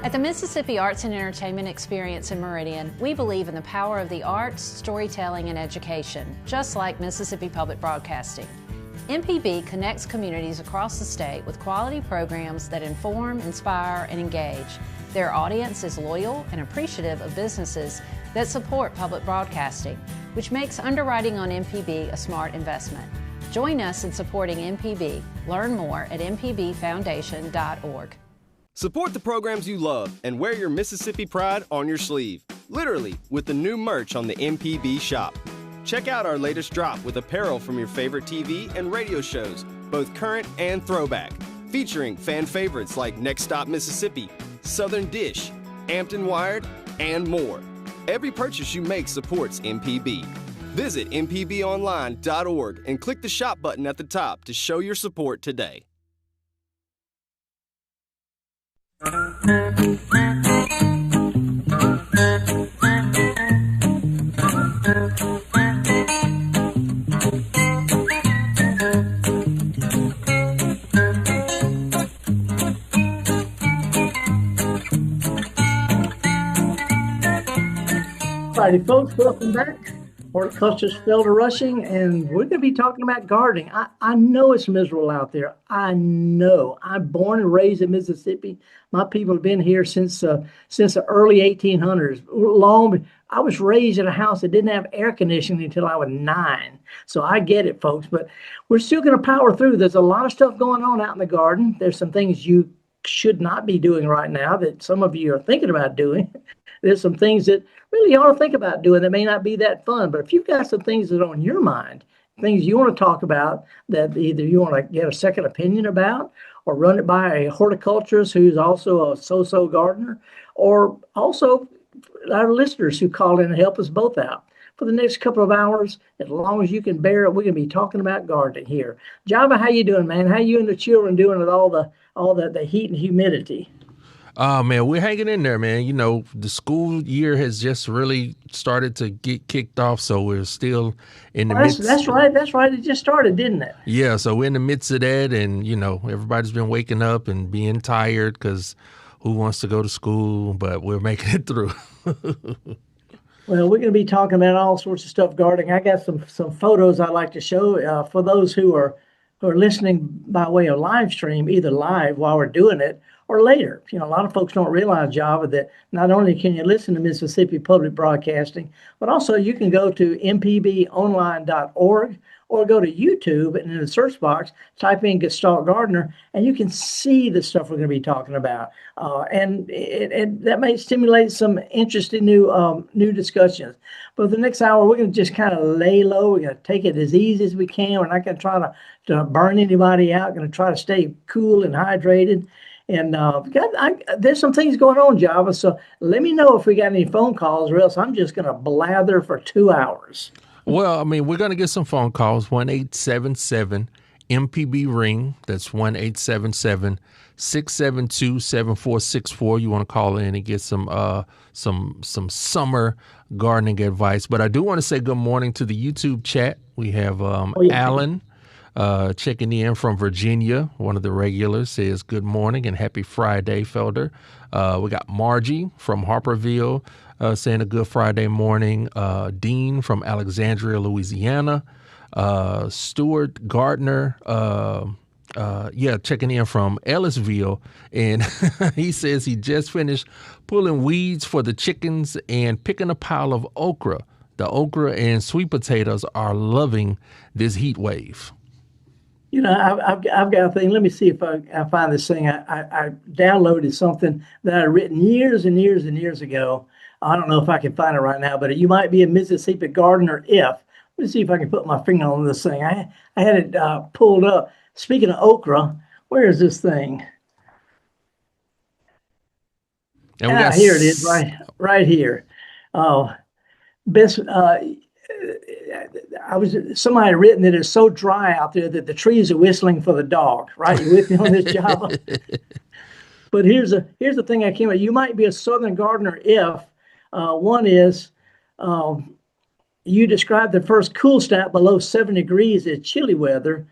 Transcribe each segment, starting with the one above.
At the Mississippi Arts and Entertainment Experience in Meridian, we believe in the power of the arts, storytelling, and education, just like Mississippi Public Broadcasting. MPB connects communities across the state with quality programs that inform, inspire, and engage. Their audience is loyal and appreciative of businesses that support public broadcasting, which makes underwriting on MPB a smart investment. Join us in supporting MPB. Learn more at mpbfoundation.org. Support the programs you love and wear your Mississippi pride on your sleeve, literally, with the new merch on the MPB shop. Check out our latest drop with apparel from your favorite TV and radio shows, both current and throwback, featuring fan favorites like Next Stop Mississippi, Southern Dish, Hampton Wired, and more. Every purchase you make supports MPB. Visit mpbonline.org and click the shop button at the top to show your support today. Alrighty, folks, welcome back. Horticulturalist Felder Rushing, and we're going to be talking about gardening. I know it's miserable out there. I know. I'm born and raised in Mississippi. My people have been here since the early 1800s. I was raised in a house that didn't have air conditioning until I was 9. So I get it, folks. But we're still going to power through. There's a lot of stuff going on out in the garden. There's some things you should not be doing right now that some of you are thinking about doing. There's some things that really you ought to think about doing that may not be that fun. But if you've got some things that are on your mind, things you want to talk about that either you want to get a second opinion about or run it by a horticulturist who's also a so-so gardener, or also our listeners who call in and help us both out. For the next couple of hours, as long as you can bear it, we're going to be talking about gardening here. Java, how you doing, man? How you and the children doing with all the heat and humidity? Oh, man, we're hanging in there, man. You know, the school year has just really started to get kicked off, so we're still in the midst. That's right. It just started, didn't it? Yeah, so we're in the midst of that, and, you know, everybody's been waking up and being tired because who wants to go to school, but we're making it through. Well, we're going to be talking about all sorts of stuff gardening. I got some photos I'd like to show for those who are listening by way of live stream, either live while we're doing it or later. You know, a lot of folks don't realize, Java, that not only can you listen to Mississippi Public Broadcasting, but also you can go to mpbonline.org or go to YouTube and in the search box, type in Gestalt Gardener, and you can see the stuff we're going to be talking about. And that may stimulate some interesting new discussions. But the next hour, we're going to just kind of lay low. We're going to take it as easy as we can. We're not going to try to burn anybody out. We're going to try to stay cool and hydrated. And there's some things going on, Java. So let me know if we got any phone calls, or else I'm just going to blather for 2 hours. Well, I mean, we're going to get some phone calls. 1-877-MPB-RING. That's 1-877-672-7464. You want to call in and get some summer gardening advice. But I do want to say good morning to the YouTube chat. We have Alan checking in from Virginia. One of the regulars says good morning and happy Friday, Felder. We got Margie from Harperville saying a good Friday morning. Dean from Alexandria, Louisiana. Stuart Gardner, checking in from Ellisville. And he says he just finished pulling weeds for the chickens and picking a pile of okra. The okra and sweet potatoes are loving this heat wave. You know, I've got a thing. Let me see if I find this thing. I downloaded something that I'd written years and years and years ago. I don't know if I can find it right now, but you might be a Mississippi gardener if. Let me see if I can put my finger on this thing. I had it pulled up. Speaking of okra, where is this thing? And here it is, right here. Somebody had written that it's so dry out there that the trees are whistling for the dog. Right, you with me on this, Java? But here's the thing I came up. You might be a southern gardener if one is you described the first cool snap below 7 degrees as chilly weather.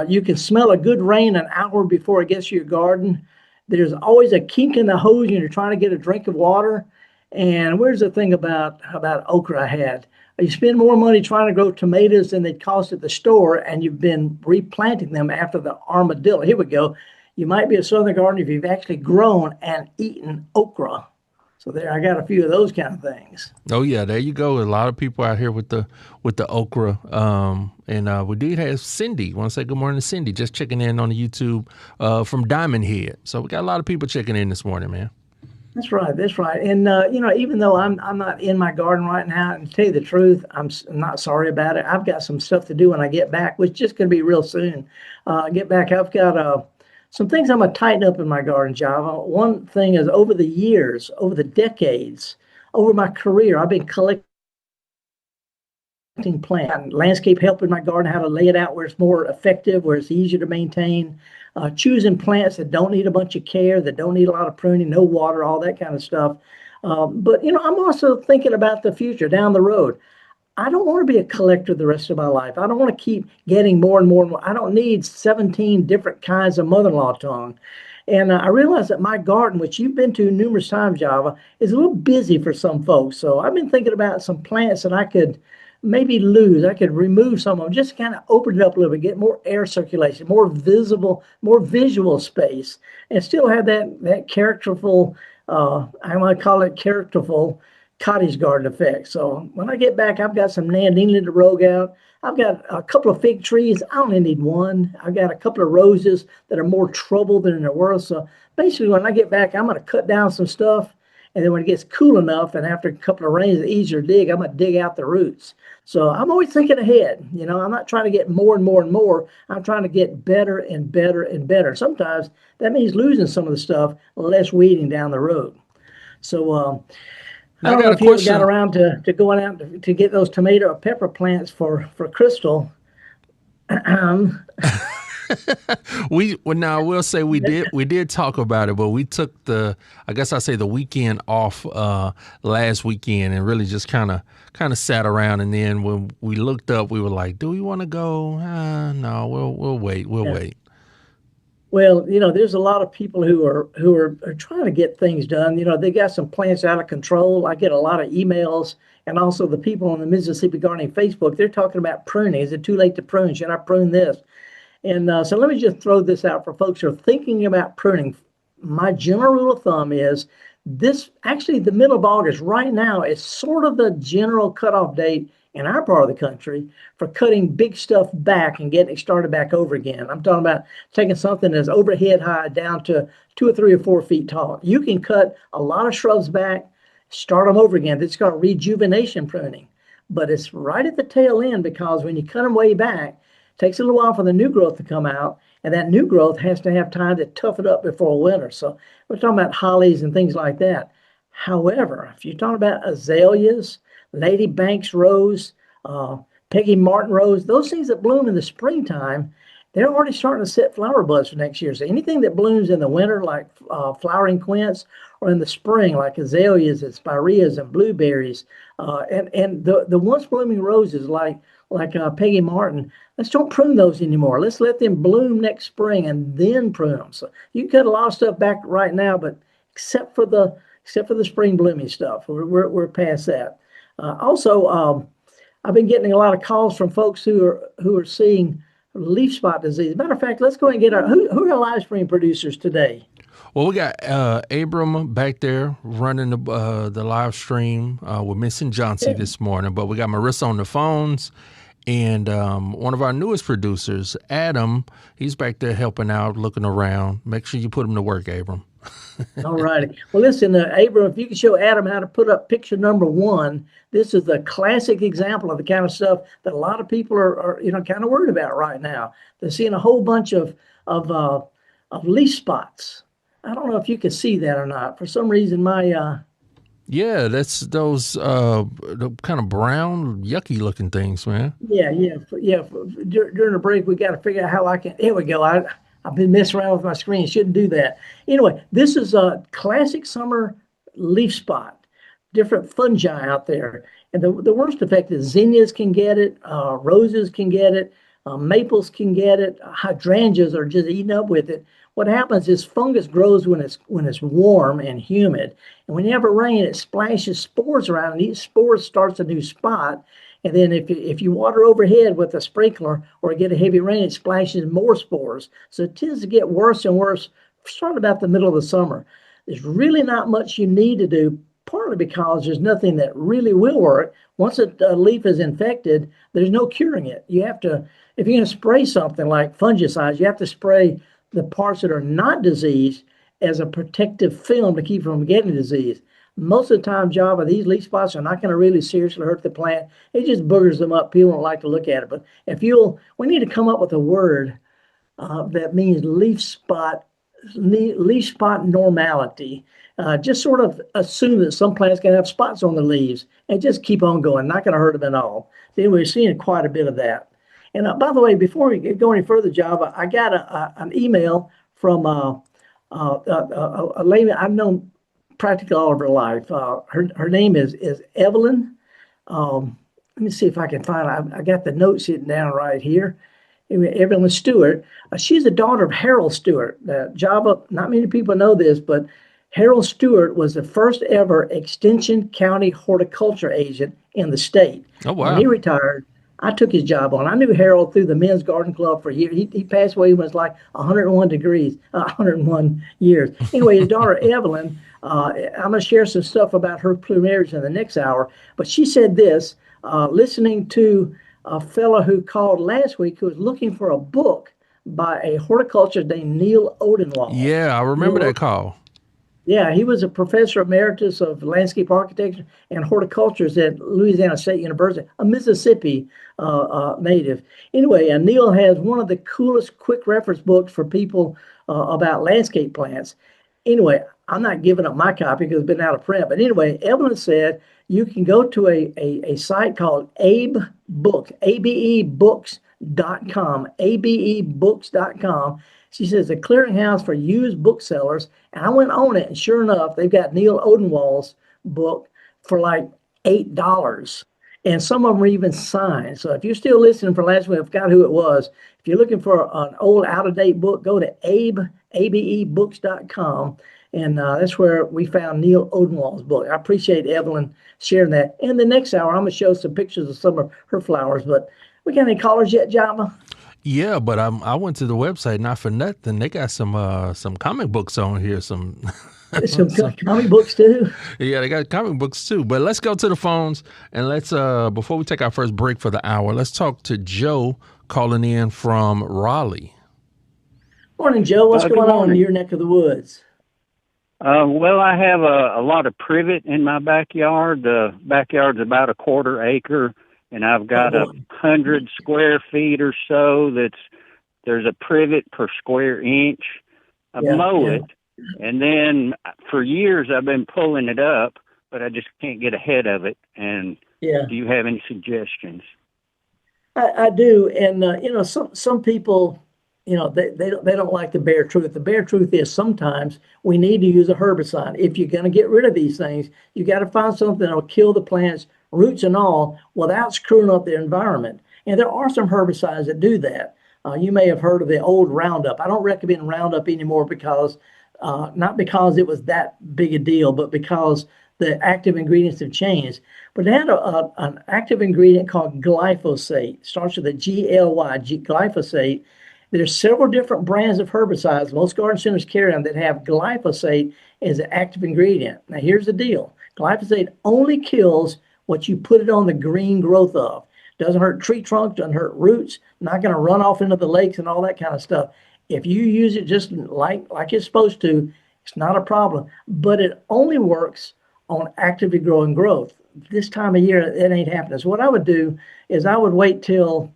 You can smell a good rain an hour before it gets to your garden. there's always a kink in the hose when you're trying to get a drink of water. And where's the thing about okra I had? You spend more money trying to grow tomatoes than they cost at the store, and you've been replanting them after the armadillo. Here we go. You might be a southern gardener if you've actually grown and eaten okra. So there, I got a few of those kind of things. Oh yeah, there you go. A lot of people out here with the okra. And we did have Cindy. Want to say good morning to Cindy, just checking in on the YouTube from Diamond Head. So we got a lot of people checking in this morning, man. That's right. That's right. And even though I'm not in my garden right now, and to tell you the truth, I'm not sorry about it. I've got some stuff to do when I get back, which is just going to be real soon. Get back. I've got some things I'm going to tighten up in my garden, Java. One thing is, over the years, over the decades, over my career, I've been collecting plants, landscape help in my garden, how to lay it out where it's more effective, where it's easier to maintain, choosing plants that don't need a bunch of care, that don't need a lot of pruning, no water, all that kind of stuff. But I'm also thinking about the future down the road. I don't want to be a collector the rest of my life. I don't want to keep getting more and more and more. I don't need 17 different kinds of mother-in-law tongue. And I realize that my garden, which you've been to numerous times, Java, is a little busy for some folks. So I've been thinking about some plants that I could maybe lose. I could remove some of them, just kind of open it up a little bit, get more air circulation, more visible, more visual space, and still have that characterful, I want to call it characterful, cottage garden effect. So when I get back, I've got some Nandina to rogue out. I've got a couple of fig trees. I only need one. I've got a couple of roses that are more trouble than in the world. So basically, when I get back, I'm going to cut down some stuff. And then when it gets cool enough, and after a couple of rains, it's easier to dig, I'm going to dig out the roots. So I'm always thinking ahead. I'm not trying to get more and more and more. I'm trying to get better and better and better. Sometimes that means losing some of the stuff, less weeding down the road. So I don't know if you ever got around to going out to get those tomato or pepper plants for Crystal. Now I will say we did talk about it, but we took the weekend off last weekend and really just kind of sat around, and then when we looked up, we were like, do we want to go? No, we'll wait. We'll wait. Well, there's a lot of people who are trying to get things done. They got some plants out of control. I get a lot of emails, and also the people on the Mississippi Gardening Facebook, they're talking about pruning. Is it too late to prune? Should I prune this? And so let me just throw this out for folks who are thinking about pruning. My general rule of thumb is the middle of August right now is sort of the general cutoff date in our part of the country for cutting big stuff back and getting it started back over again. I'm talking about taking something that's overhead high down to 2 or 3 or 4 feet tall. You can cut a lot of shrubs back, start them over again. It's called rejuvenation pruning. But it's right at the tail end, because when you cut them way back, it takes a little while for the new growth to come out, and that new growth has to have time to toughen up before winter. So we're talking about hollies and things like that. However, if you're talking about azaleas, Lady Banks rose, Peggy Martin rose, those things that bloom in the springtime, they're already starting to set flower buds for next year. So anything that blooms in the winter, like flowering quince, or in the spring, like azaleas and spireas and blueberries, and the once blooming roses, like Peggy Martin, let's don't prune those anymore. Let's let them bloom next spring and then prune them. So you can cut a lot of stuff back right now, but except for the spring blooming stuff, we're past that. Also, I've been getting a lot of calls from folks who are seeing leaf spot disease. Matter of fact, let's go ahead and get who are our live stream producers today? Well, we got Abram back there running the live stream. We're missing Johnsy this morning, but we got Marissa on the phones, and one of our newest producers, Adam, he's back there helping out, looking around. Make sure you put him to work, Abram. All righty. Well, listen, Abram, if you can show Adam how to put up picture number 1, this is a classic example of the kind of stuff that a lot of people are kind of worried about right now. They're seeing a whole bunch of leaf spots. I don't know if you can see that or not. For some reason, my yeah, that's those the kind of brown, yucky looking things, man. Yeah. During the break, we got to figure out how I can. Here we go. I've been messing around with my screen. Shouldn't do that. Anyway, this is a classic summer leaf spot. Different fungi out there, and the worst effect is zinnias can get it, roses can get it, Maples can get it. Hydrangeas are just eaten up with it. What happens is fungus grows when it's warm and humid. And when you have a rain, it splashes spores around, and each spore starts a new spot. And then if you water overhead with a sprinkler or get a heavy rain, it splashes more spores. So it tends to get worse and worse, starting about the middle of the summer. There's really not much you need to do, partly because there's nothing that really will work. Once a leaf is infected, there's no curing it. You have to, if you're going to spray something like fungicides, you have to spray the parts that are not diseased as a protective film to keep from getting disease. Most of the time, Java, these leaf spots are not going to really seriously hurt the plant. It just boogers them up. People don't like to look at it. But we need to come up with a word that means leaf spot normality. Just sort of assume that some plants can have spots on the leaves and just keep on going. Not going to hurt them at all. So anyway, we're seeing quite a bit of that. And by the way, before we go any further, Java, I got an email from a lady I've known practically all of her life. Her name is Evelyn. Let me see if I can find it. I got the note sitting down right here. Evelyn Stewart. She's the daughter of Harold Stewart. Java, not many people know this, but Harold Stewart was the first ever Extension County horticulture agent in the state. Oh, wow. When he retired, I took his job on. I knew Harold through the Men's Garden Club for years. He passed away when it was like 101 years. Anyway, his daughter, Evelyn, I'm going to share some stuff about her plumerias in the next hour. But she said this, listening to a fellow who called last week who was looking for a book by a horticulturist named Neil Odenwald. Yeah, I remember that call. Yeah, he was a professor emeritus of landscape architecture and horticulture at Louisiana State University, a Mississippi native. Anyway, Neil has one of the coolest quick reference books for people about landscape plants. Anyway, I'm not giving up my copy because it's been out of print. But anyway, Evelyn said you can go to a site called AbeBooks, abebooks.com, abebooks.com. She says a clearinghouse for used booksellers. And I went on it, and sure enough, they've got Neil Odenwald's book for like $8. And some of them are even signed. So if you're still listening for last week, I forgot who it was. If you're looking for an old, out-of-date book, go to abebooks.com. And that's where we found Neil Odenwald's book. I appreciate Evelyn sharing that. In the next hour, I'm going to show some pictures of some of her flowers. But we got any callers yet, Java? Yeah, but I went to the website, not for nothing. They got some comic books on here, some comic books too. Yeah, they got comic books too. But let's go to the phones, and let's before we take our first break for the hour, let's talk to Joe calling in from Raleigh. Morning, Joe. What's going on in your neck of the woods? Well, I have a lot of privet in my backyard. The backyard's about a quarter acre. And I've got 100 square feet or so there's a privet per square inch. I mow it, and then for years I've been pulling it up, but I just can't get ahead of it. And do you have any suggestions? I do, and some people, they don't like the bare truth. The bare truth is sometimes we need to use a herbicide. If you're going to get rid of these things, you got to find something that will kill the plants, roots and all, without screwing up the environment. And there are some herbicides that do that. You may have heard of the old Roundup. I don't recommend Roundup anymore because, not because it was that big a deal, but because the active ingredients have changed. But it had an active ingredient called glyphosate. It starts with a G-L-Y, glyphosate. There's several different brands of herbicides. Most garden centers carry them that have glyphosate as an active ingredient. Now, here's the deal. Glyphosate only kills what you put it on the green growth of. Doesn't hurt tree trunks, doesn't hurt roots, not going to run off into the lakes and all that kind of stuff. If you use it just like it's supposed to, it's not a problem. But it only works on actively growing growth. This time of year, it ain't happening. So what I would do is I would wait till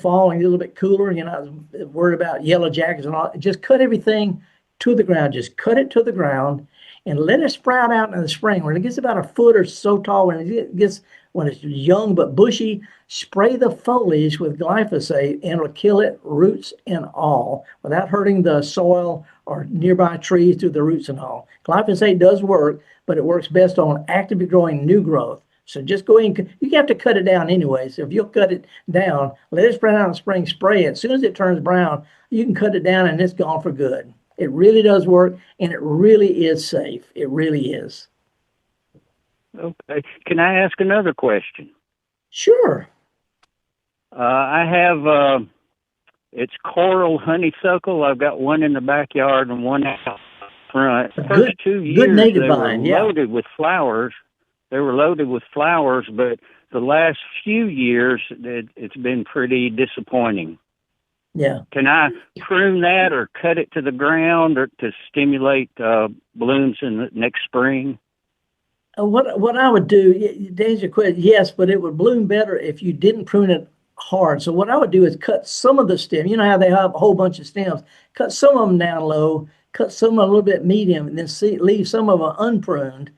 fall and get a little bit cooler. I was worried about yellow jackets and all. Just cut everything to the ground. Just cut it to the ground and let it sprout out in the spring. When it gets about a foot or so tall, when it's young but bushy, spray the foliage with glyphosate and it'll kill it, roots and all, without hurting the soil or nearby trees through the roots and all. Glyphosate does work, but it works best on actively growing new growth. So just go in. You have to cut it down anyway. So if you'll cut it down, let it spread out in the spring, spray it. As soon as it turns brown, you can cut it down and it's gone for good. It really does work, and it really is safe. It really is. Okay. Can I ask another question? Sure. I have, it's coral honeysuckle. I've got one in the backyard and one out front. The first 2 years, good native they vine, were loaded with flowers. They were loaded with flowers, but the last few years, it's been pretty disappointing. Yeah. Can I prune that or cut it to the ground or to stimulate blooms in the next spring? What I would do, to answer your question, yes, but it would bloom better if you didn't prune it hard. So what I would do is cut some of the stem. You know how they have a whole bunch of stems. Cut some of them down low, cut some of them a little bit medium, and then leave some of them unpruned.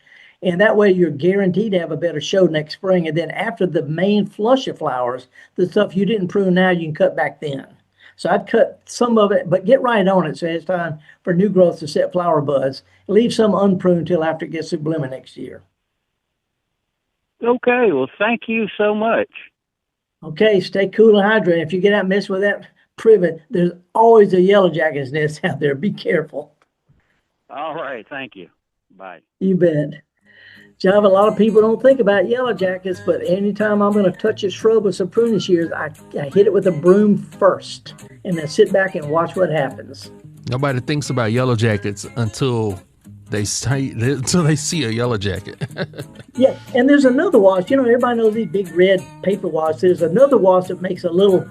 And that way you're guaranteed to have a better show next spring. And then after the main flush of flowers, the stuff you didn't prune now, you can cut back then. So I'd cut some of it, but get right on it so it's time for new growth to set flower buds. Leave some unpruned until after it gets to blooming next year. Okay, well, thank you so much. Okay, stay cool and hydrated. If you get out messing with that privet, there's always a yellow jacket's nest out there. Be careful. All right, thank you. Bye. You bet. Java, a lot of people don't think about yellow jackets, but anytime I'm going to touch a shrub with some pruning shears, I hit it with a broom first and then sit back and watch what happens. Nobody thinks about yellow jackets until they see a yellow jacket. Yeah, and there's another wasp. You know, everybody knows these big red paper wasps. There's another wasp that makes a little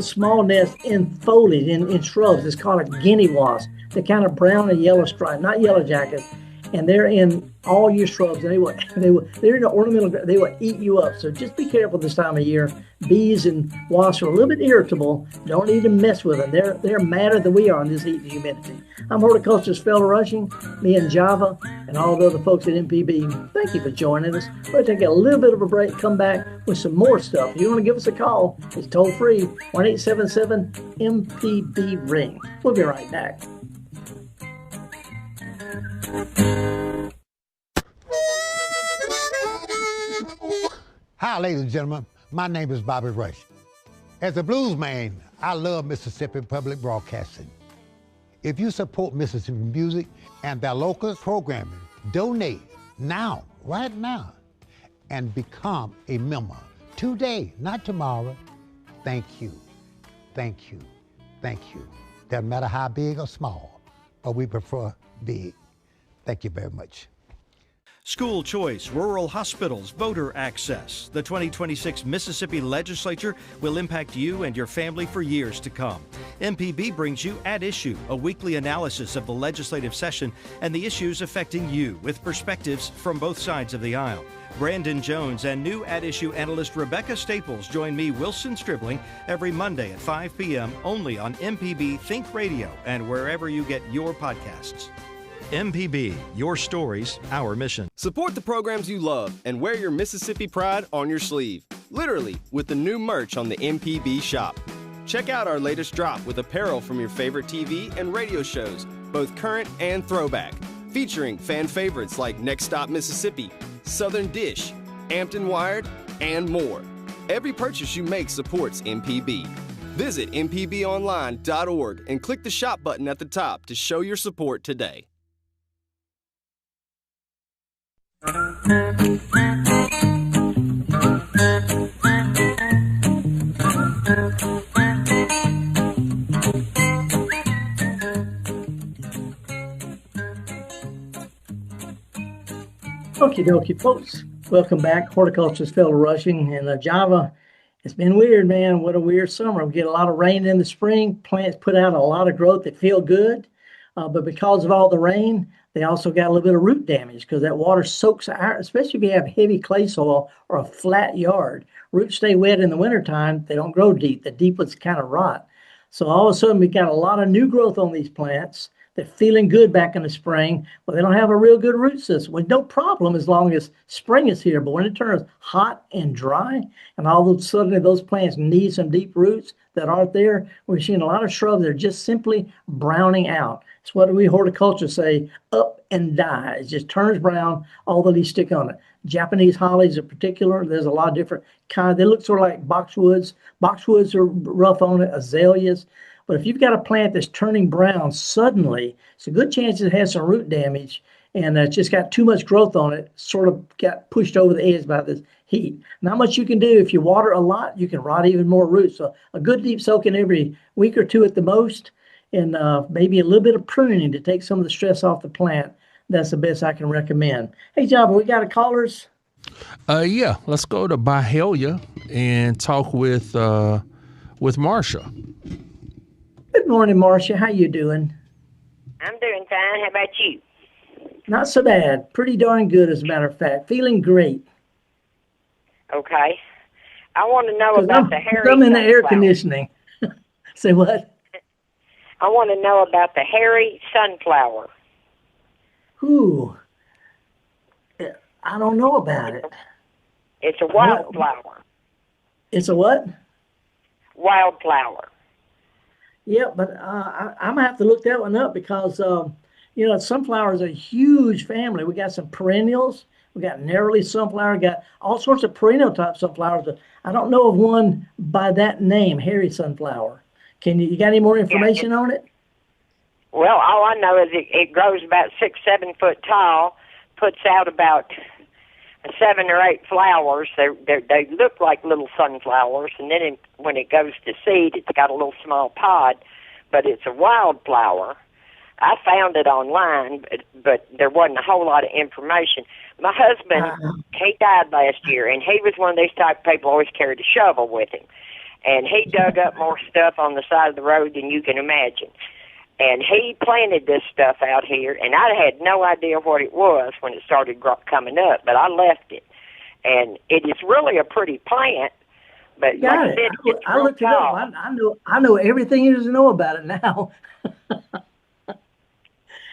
small nest in foliage, in shrubs. It's called a guinea wasp. They're kind of brown and yellow striped, not yellow jackets. And they're in all your shrubs, and they're in the ornamental. They will eat you up. So just be careful this time of year. Bees and wasps are a little bit irritable. Don't need to mess with them. They're madder than we are in this heat and humidity. I'm horticulturalist Felder Rushing. Me and Java and all the other folks at MPB. Thank you for joining us. We're going to take a little bit of a break. Come back with some more stuff. If you want to give us a call, it's toll free 1-877-MPB-RING. We'll be right back. Hi, ladies and gentlemen. My name is Bobby Rush. As a blues man, I love Mississippi Public Broadcasting. If you support Mississippi music and their local programming, donate now, right now, and become a member today, not tomorrow. Thank you. Thank you. Thank you. Doesn't matter how big or small, but we prefer big. Thank you very much. School choice, rural hospitals, voter access. The 2026 Mississippi Legislature will impact you and your family for years to come. MPB brings you At Issue, a weekly analysis of the legislative session and the issues affecting you with perspectives from both sides of the aisle. Brandon Jones and new At Issue analyst Rebecca Staples join me, Wilson Stribling, every Monday at 5 p.m. only on MPB Think Radio and wherever you get your podcasts. MPB, your stories, our mission. Support the programs you love and wear your Mississippi pride on your sleeve. Literally, with the new merch on the MPB shop. Check out our latest drop with apparel from your favorite TV and radio shows, both current and throwback, featuring fan favorites like Next Stop Mississippi, Southern Dish, Ampton Wired, and more. Every purchase you make supports MPB. Visit mpbonline.org and click the shop button at the top to show your support today. Okie dokie, folks. Welcome back. Horticulturalist Felder Rushing and Java. It's been weird, man. What a weird summer. We get a lot of rain in the spring. Plants put out a lot of growth that feel good. But because of all the rain, they also got a little bit of root damage because that water soaks out, especially if you have heavy clay soil or a flat yard. Roots stay wet in the wintertime. They don't grow deep. The deep ones kind of rot. So all of a sudden, we got a lot of new growth on these plants. They're feeling good back in the spring, but they don't have a real good root system. Well, no problem as long as spring is here. But when it turns hot and dry, and all of a sudden those plants need some deep roots that aren't there, we're seeing a lot of shrubs that are just simply browning out. It's what we horticulturists say, up and die. It just turns brown, all the leaves stick on it. Japanese hollies in particular, there's a lot of different kinds. They look sort of like boxwoods. Boxwoods are rough on it, azaleas. But if you've got a plant that's turning brown suddenly, it's a good chance it has some root damage and it's just got too much growth on it, sort of got pushed over the edge by this heat. Not much you can do. If you water a lot, you can rot even more roots. So a good deep soaking every week or two at the most, and maybe a little bit of pruning to take some of the stress off the plant. That's the best I can recommend. Hey, Java, we got a callers? Yeah, let's go to Byhalia and talk with Marcia. Good morning, Marcia. How you doing? I'm doing fine. How about you? Not so bad. Pretty darn good, as a matter of fact. Feeling great. Okay. I want to know about the hairy I'm in the air sunflower. conditioning. Say what? I want to know about the hairy sunflower. Ooh. I don't know about it. It's a wildflower. It's a what? Wildflower. Yeah, but I'm going to have to look that one up because, sunflowers are a huge family. We got some perennials. We got narrowly sunflower. Got all sorts of perennial type sunflowers. But I don't know of one by that name, hairy sunflower. You got any more information on it? Well, all I know is it grows about 6-7 foot tall, puts out about 7 or 8 flowers. They look like little sunflowers, and then when it goes to seed, it's got a little small pod, but it's a wildflower. I found it online, but there wasn't a whole lot of information. My husband, he died last year, and he was one of these type of people who always carried a shovel with him. And he dug up more stuff on the side of the road than you can imagine. And he planted this stuff out here, and I had no idea what it was when it started coming up, but I left it. And it is really a pretty plant, but like I said, it's I looked it up. I know everything there is to know about it now.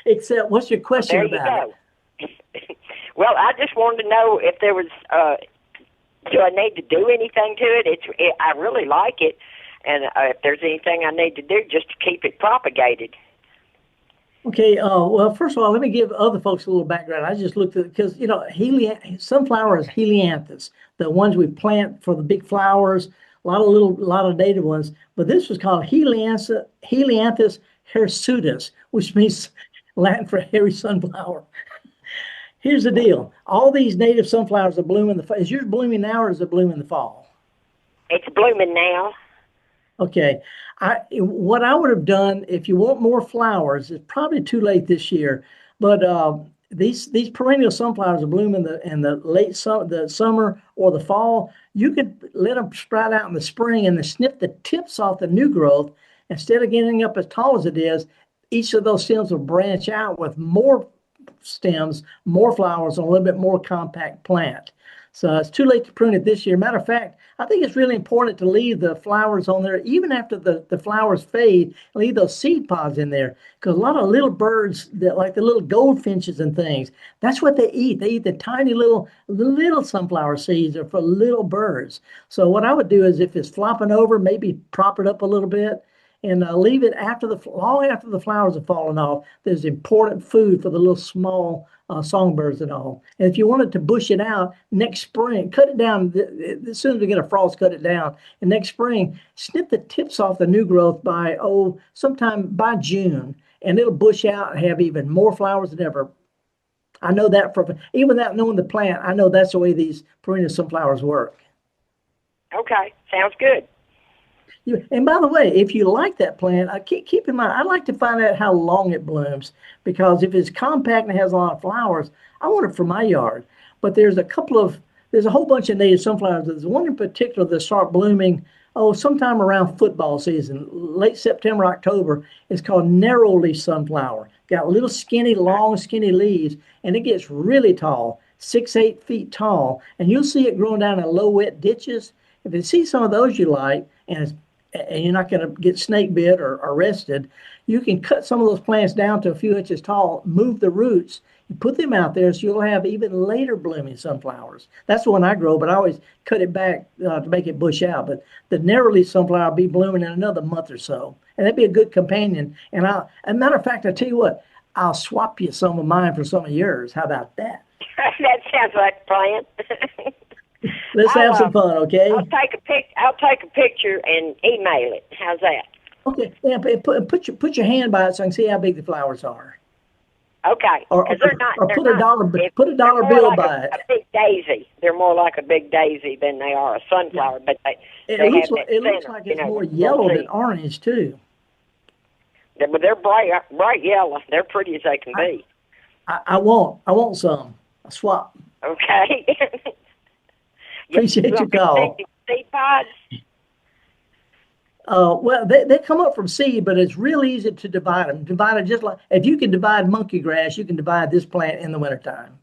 Except, what's your question about it? Well, I just wanted to know if there was, do I need to do anything to it? I really like it. And if there's anything I need to do just to keep it propagated. Okay, well, first of all, let me give other folks a little background. I just looked at it because, sunflower is helianthus, the ones we plant for the big flowers, a lot of native ones. But this was called Helianthus hirsutus, which means Latin for hairy sunflower. Here's the deal. All these native sunflowers are blooming in the fall. Is yours blooming now or is it blooming in the fall? It's blooming now. Okay. What I would have done, if you want more flowers, it's probably too late this year, but these perennial sunflowers are blooming in the late summer or the fall. You could let them sprout out in the spring and then snip the tips off the new growth. Instead of getting up as tall as it is, each of those stems will branch out with more stems, more flowers, and a little bit more compact plant. So it's too late to prune it this year. Matter of fact, I think it's really important to leave the flowers on there, even after the flowers fade, leave those seed pods in there. Because a lot of little birds, like the little goldfinches and things, that's what they eat. They eat the tiny little sunflower seeds are for little birds. So what I would do is if it's flopping over, maybe prop it up a little bit and leave it long after the flowers have fallen off. There's important food for the little small songbirds and all. And if you wanted to bush it out next spring, cut it down. As soon as we get a frost, cut it down. And next spring, snip the tips off the new growth by, sometime by June. And it'll bush out and have even more flowers than ever. I know that even without knowing the plant, I know that's the way these perennial sunflowers work. Okay, sounds good. And by the way, if you like that plant, keep in mind, I'd like to find out how long it blooms, because if it's compact and has a lot of flowers, I want it for my yard. But there's a whole bunch of native sunflowers. There's one in particular that start blooming, sometime around football season, late September, October. It's called narrow leaf sunflower. Got little long skinny leaves, and it gets really tall, 6-8 feet tall. And you'll see it growing down in low, wet ditches. If you see some of those you like, and you're not going to get snake bit or arrested, you can cut some of those plants down to a few inches tall, move the roots, put them out there so you'll have even later blooming sunflowers. That's the one I grow, but I always cut it back to make it bush out. But the never-leaf sunflower will be blooming in another month or so, and that'd be a good companion. And as a matter of fact, I tell you what, I'll swap you some of mine for some of yours. How about that? That sounds like a plan. Let's have some fun, okay? I'll take a picture and email it. How's that? Okay. Yeah, put your hand by it so I can see how big the flowers are. Okay. Or put a dollar bill by it. A big daisy. They're more like a big daisy than they are a sunflower. Yeah. But it looks like it's more yellow than orange too. But they're bright yellow. They're pretty as they can be. I want some. I'll swap. Okay. Appreciate your call. Seed pods? Well, they come up from seed, but it's real easy to divide them. Divide it just like, if you can divide monkey grass, you can divide this plant in the wintertime.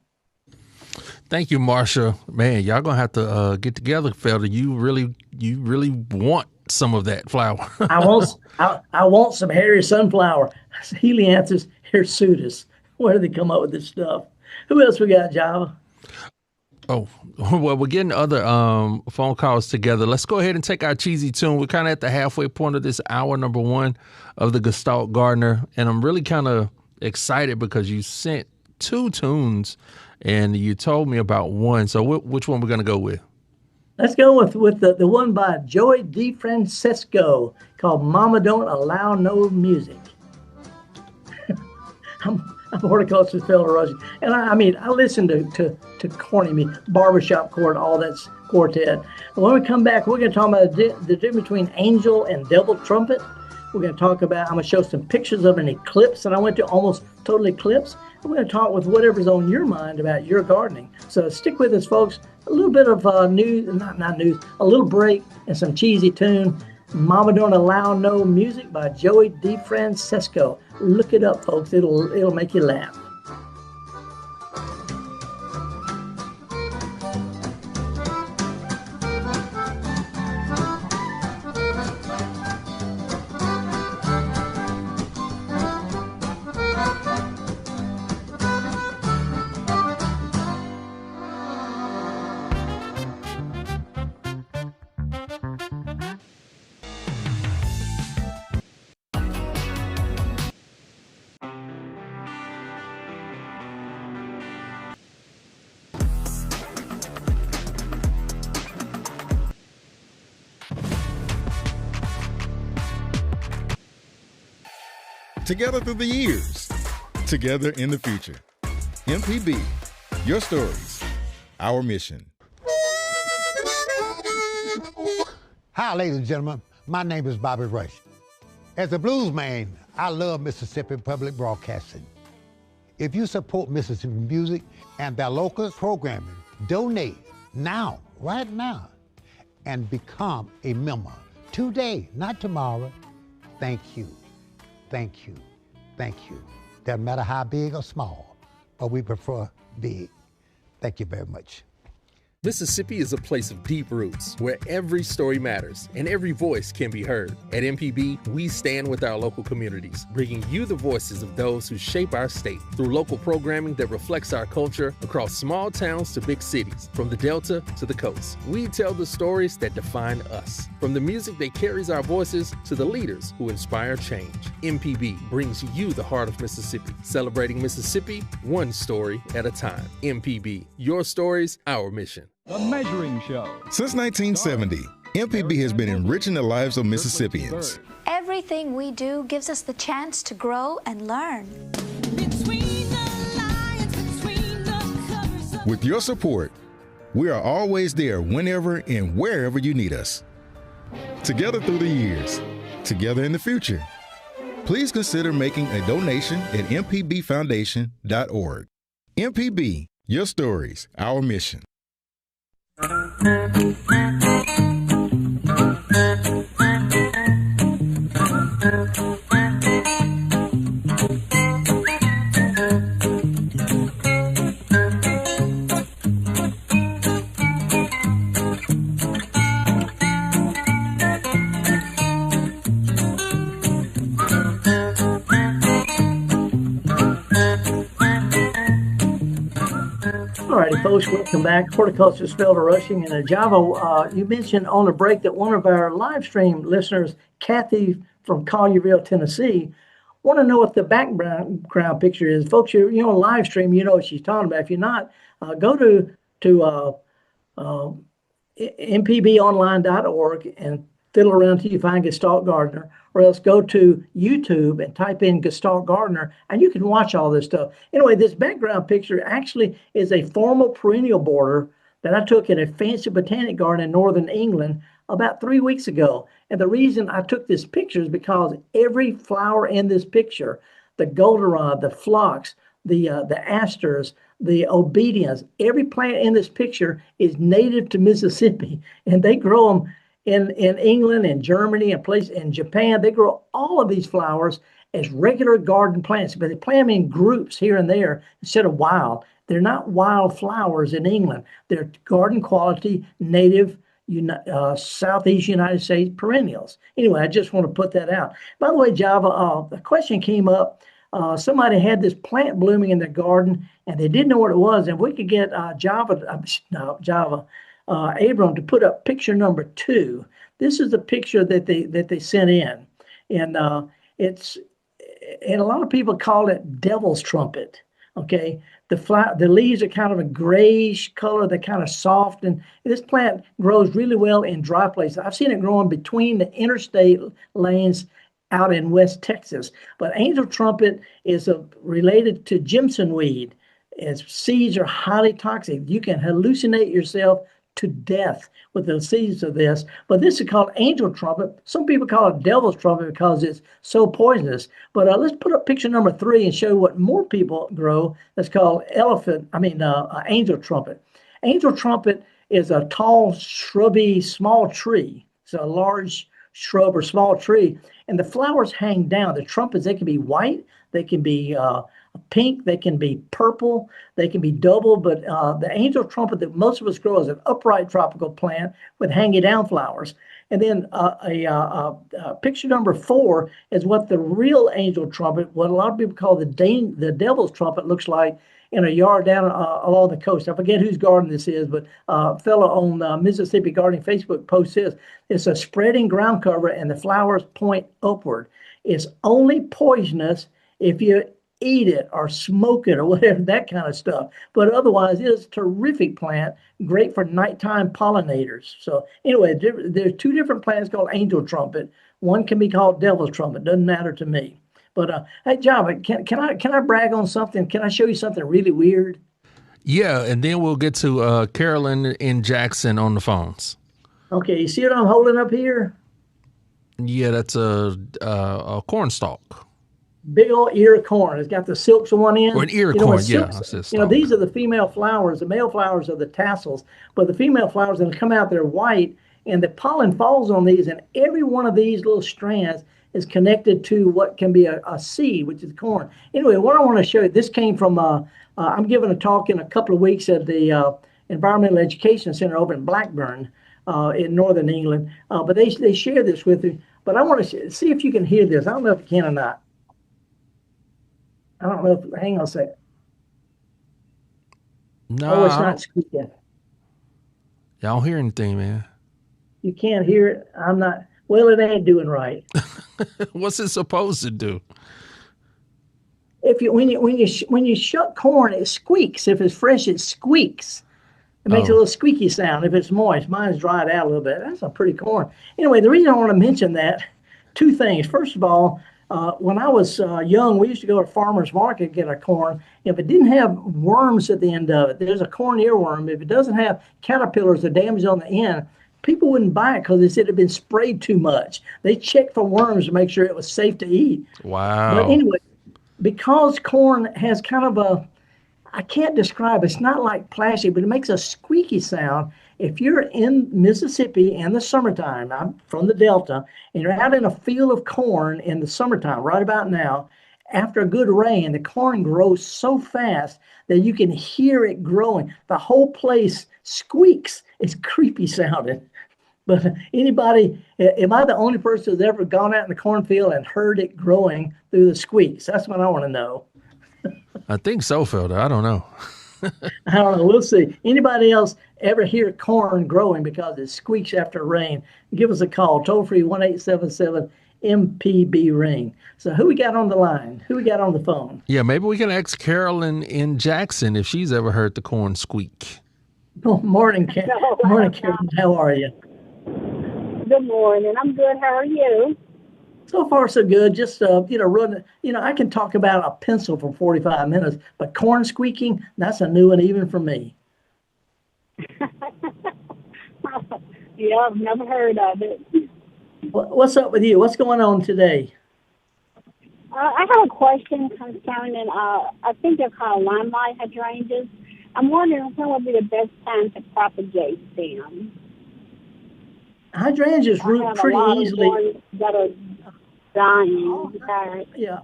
Thank you, Marsha. Man, y'all gonna have to get together, Felder. You really want some of that flower. I want some hairy sunflower. Helianthus hirsutus. Where do they come up with this stuff? Who else we got, Java? Oh, well, we're getting other phone calls together. Let's go ahead and take our cheesy tune. We're kind of at the halfway point of this hour number 1 of the Gestalt Gardener, and I'm really kind of excited because you sent 2 tunes, and you told me about one. So which one we're going to go with? Let's go with the one by Joey DeFrancesco called Mama Don't Allow No Music. I'm a horticulturalist, Felder Rushing, and I listen to corny me, barbershop chord, all that's quartet. When we come back, we're going to talk about the difference between angel and devil trumpet. We're going to talk about, I'm going to show some pictures of an eclipse, and I went to almost total eclipse. We're going to talk with whatever's on your mind about your gardening. So stick with us, folks. A little bit of news, not news, a little break and some cheesy tune. Mama Don't Allow No Music by Joey DeFrancesco. Look it up, folks. It'll make you laugh. Together through the years, together in the future. MPB, your stories, our mission. Hi, ladies and gentlemen. My name is Bobby Rush. As a blues man, I love Mississippi Public Broadcasting. If you support Mississippi music and their local programming, donate now, right now, and become a member today, not tomorrow. Thank you. Thank you. Thank you. Doesn't matter how big or small, but we prefer big. Thank you very much. Mississippi is a place of deep roots where every story matters and every voice can be heard. At MPB, we stand with our local communities, bringing you the voices of those who shape our state through local programming that reflects our culture across small towns to big cities, from the Delta to the coast. We tell the stories that define us, from the music that carries our voices to the leaders who inspire change. MPB brings you the heart of Mississippi, celebrating Mississippi one story at a time. MPB, your stories, our mission. The Measuring Show. Since 1970, MPB has been enriching the lives of Mississippians. Everything we do gives us the chance to grow and learn. With your support, we are always there whenever and wherever you need us. Together through the years, together in the future. Please consider making a donation at mpbfoundation.org. MPB, your stories, our mission. All righty, folks, welcome back. Horticulturalist Felder Rushing. And Java, you mentioned on the break that one of our live stream listeners, Kathy from Collierville, Tennessee, want to know what the background picture is. Folks, you're on live stream, you know what she's talking about. If you're not, go to mpbonline.org and fiddle around till you find Gestalt Gardener, or else go to YouTube and type in Gestalt Gardener, and you can watch all this stuff. Anyway, this background picture actually is a formal perennial border that I took in a fancy botanic garden in northern England about 3 weeks ago. And the reason I took this picture is because every flower in this picture, the goldenrod, the phlox, the asters, the obedience, every plant in this picture is native to Mississippi, and they grow them in England and Germany and in Japan. They grow all of these flowers as regular garden plants, but they plant them in groups here and there instead of wild. They're not wild flowers in England. They're garden quality, native, Southeast United States perennials. Anyway, I just want to put that out. By the way, Java, a question came up. Somebody had this plant blooming in their garden, and they didn't know what it was. And if we could get Abram to put up picture number 2. This is the picture that they sent in, and a lot of people call it devil's trumpet. Okay, the leaves are kind of a grayish color. They're kind of soft, and this plant grows really well in dry places. I've seen it growing between the interstate lanes out in West Texas. But angel trumpet is related to Jimson weed. Its seeds are highly toxic. You can hallucinate yourself to death with the seeds of this. But this is called angel trumpet. Some people call it devil's trumpet because it's so poisonous. But let's put up picture number 3 and show what more people grow. That's called angel trumpet. Angel trumpet is a tall, shrubby, small tree. It's a large shrub or small tree. And the flowers hang down. The trumpets, they can be white, they can be pink, they can be purple, they can be double, but the angel trumpet that most of us grow is an upright tropical plant with hanging down flowers. And then picture number 4 is what the real angel trumpet, what a lot of people call the devil's trumpet, looks like in a yard down along the coast. I forget whose garden this is, but a fellow on Mississippi Gardening Facebook posts this. It's a spreading ground cover, and the flowers point upward. It's only poisonous if you eat it or smoke it or whatever, that kind of stuff. But otherwise, it's a terrific plant, great for nighttime pollinators. So anyway, there's 2 different plants called angel trumpet. One can be called devil's trumpet. Doesn't matter to me. But hey, Java, can I brag on something? Can I show you something really weird? Yeah, and then we'll get to Carolyn and Jackson on the phones. Okay, you see what I'm holding up here? Yeah, that's a corn stalk. Big old ear of corn. It's got the silks on one end. Or an ear of corn, yeah. These are the female flowers. The male flowers are the tassels, but the female flowers that come out, they're white, and the pollen falls on these, and every one of these little strands is connected to what can be a seed, which is corn. Anyway, what I want to show you, this came from, I'm giving a talk in a couple of weeks at the Environmental Education Center over in Blackburn in northern England, but they share this with you. But I want to see if you can hear this. I don't know if you can or not. I don't know if, hang on a second. No. Oh, it's not squeaking. I don't hear anything, man. You can't hear it? I'm not, well, it ain't doing right. What's it supposed to do? When you shuck corn, it squeaks. If it's fresh, it squeaks. It makes a little squeaky sound if it's moist. Mine's dried out a little bit. That's a pretty corn. Anyway, the reason I want to mention that, 2 things. First of all, when I was young, we used to go to farmer's market and get our corn. If it didn't have worms at the end of it, there's a corn earworm. If it doesn't have caterpillars or damage on the end, people wouldn't buy it because they said it had been sprayed too much. They checked for worms to make sure it was safe to eat. Wow. But anyway, because corn has kind of I can't describe, it's not like plastic, but it makes a squeaky sound. If you're in Mississippi in the summertime, I'm from the Delta, and you're out in a field of corn in the summertime, right about now, after a good rain, the corn grows so fast that you can hear it growing. The whole place squeaks. It's creepy sounding. But anybody, am I the only person who's ever gone out in the cornfield and heard it growing through the squeaks? That's what I want to know. I think so, Felder. I don't know. I don't know. We'll see. Anybody else ever hear corn growing because it squeaks after rain? Give us a call. Toll free 1-877 MPB ring. So who we got on the line? Who we got on the phone? Yeah, maybe we can ask Carolyn in Jackson if she's ever heard the corn squeak. Oh, morning, morning, Carolyn. How are you? Good morning. I'm good. How are you? So far, so good. Just, running. I can talk about a pencil for 45 minutes, but corn squeaking, that's a new one even for me. Yeah, I've never heard of it. What's up with you? What's going on today? I have a question concerning, I think they're called limelight hydrangeas. I'm wondering when would be the best time to propagate them. Hydrangeas root pretty easily. That are dying. Yeah.